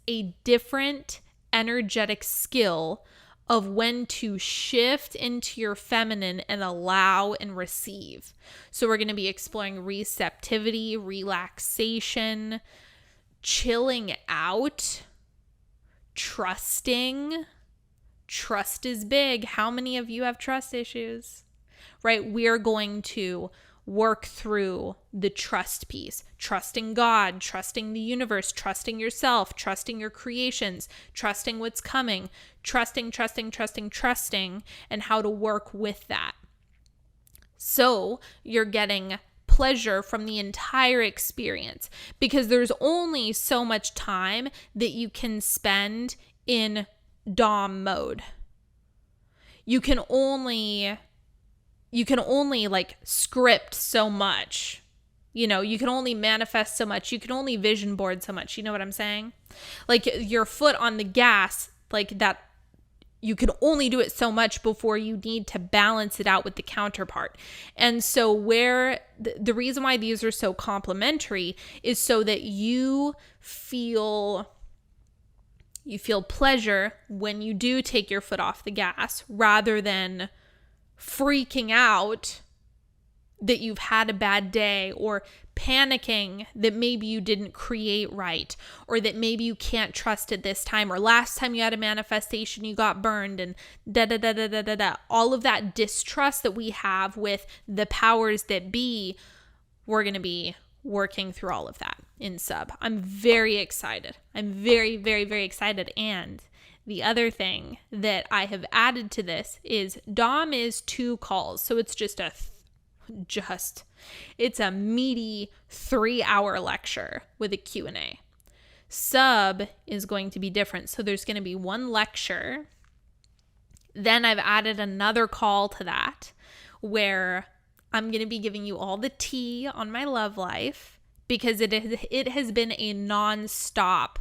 a different energetic skill of when to shift into your feminine and allow and receive. So we're going to be exploring receptivity, relaxation, chilling out, trusting. Trust is big. How many of you have trust issues? Right? We are going to work through the trust piece. Trusting God, trusting the universe, trusting yourself, trusting your creations, trusting what's coming, trusting, and how to work with that. So you're getting pleasure from the entire experience, because there's only so much time that you can spend in Dom mode. You can only like script so much. You know, you can only manifest so much. You can only vision board so much. You know what I'm saying? Like your foot on the gas, like that, you can only do it so much before you need to balance it out with the counterpart. And so where the reason why these are so complementary is so that you feel pleasure when you do take your foot off the gas, rather than freaking out that you've had a bad day, or panicking that maybe you didn't create right, or that maybe you can't trust it this time, or last time you had a manifestation you got burned, and all of that distrust that we have with the powers that be. We're going to be working through all of that in sub. I'm very excited. I'm very, very, very excited. And the other thing that I have added to this is Dom is 2 calls. So it's it's a meaty 3-hour lecture with a Q&A. Sub is going to be different. So there's going to be 1 lecture. Then I've added another call to that where I'm going to be giving you all the tea on my love life, because it has been a non-stop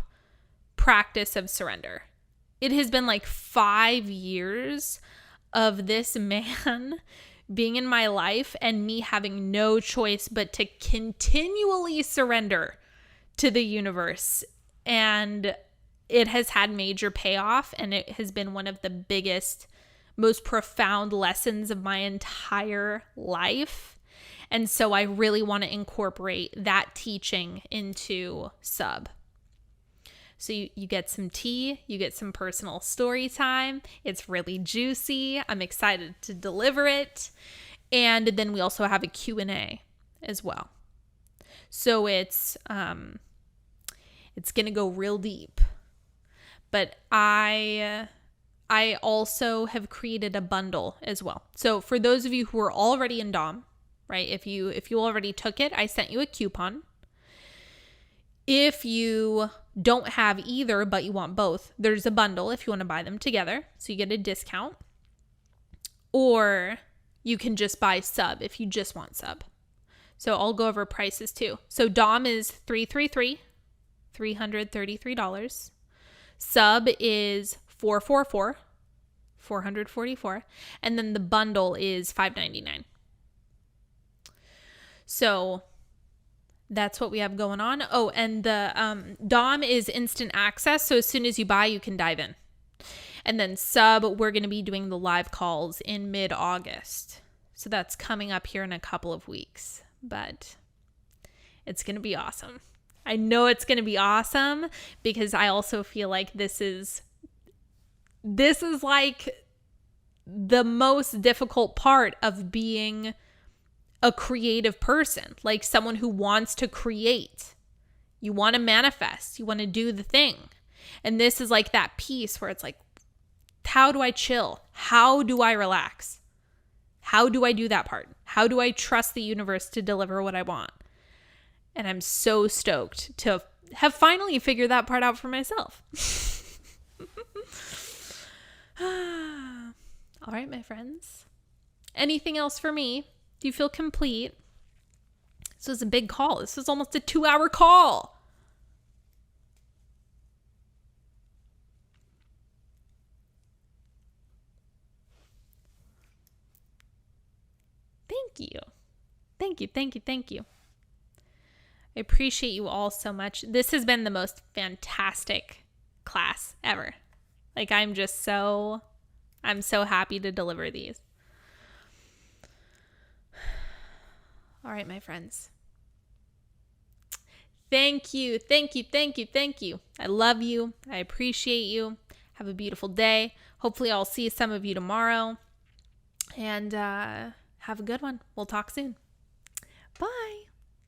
practice of surrender. It has been like 5 years of this man being in my life and me having no choice but to continually surrender to the universe. And it has had major payoff, and it has been one of the biggest, most profound lessons of my entire life. And so I really want to incorporate that teaching into sub. So you get some tea, you get some personal story time. It's really juicy. I'm excited to deliver it. And then we also have a Q&A as well. So it's going to go real deep. But I also have created a bundle as well. So for those of you who are already in Dom, right? If you already took it, I sent you a coupon. If you don't have either, but you want both, there's a bundle if you want to buy them together. So you get a discount. Or you can just buy sub if you just want sub. So I'll go over prices too. So Dom is $333. Sub is $444. And then the bundle is $599. So that's what we have going on. Oh, and the Dom is instant access. So as soon as you buy, you can dive in. And then sub, we're going to be doing the live calls in mid-August. So that's coming up here in a couple of weeks. But it's going to be awesome. I know it's going to be awesome, because I also feel like this is like the most difficult part of being a creative person, like someone who wants to create. You want to manifest. You want to do the thing. And this is like that piece where it's like, how do I chill? How do I relax? How do I do that part? How do I trust the universe to deliver what I want? And I'm so stoked to have finally figured that part out for myself. All right, my friends. Anything else for me? Do you feel complete? This was a big call. This was almost a 2-hour call. Thank you. Thank you, thank you, thank you. I appreciate you all so much. This has been the most fantastic class ever. Like, I'm so happy to deliver these. All right, my friends. Thank you, thank you, thank you, thank you. I love you. I appreciate you. Have a beautiful day. Hopefully I'll see some of you tomorrow. And have a good one. We'll talk soon. Bye.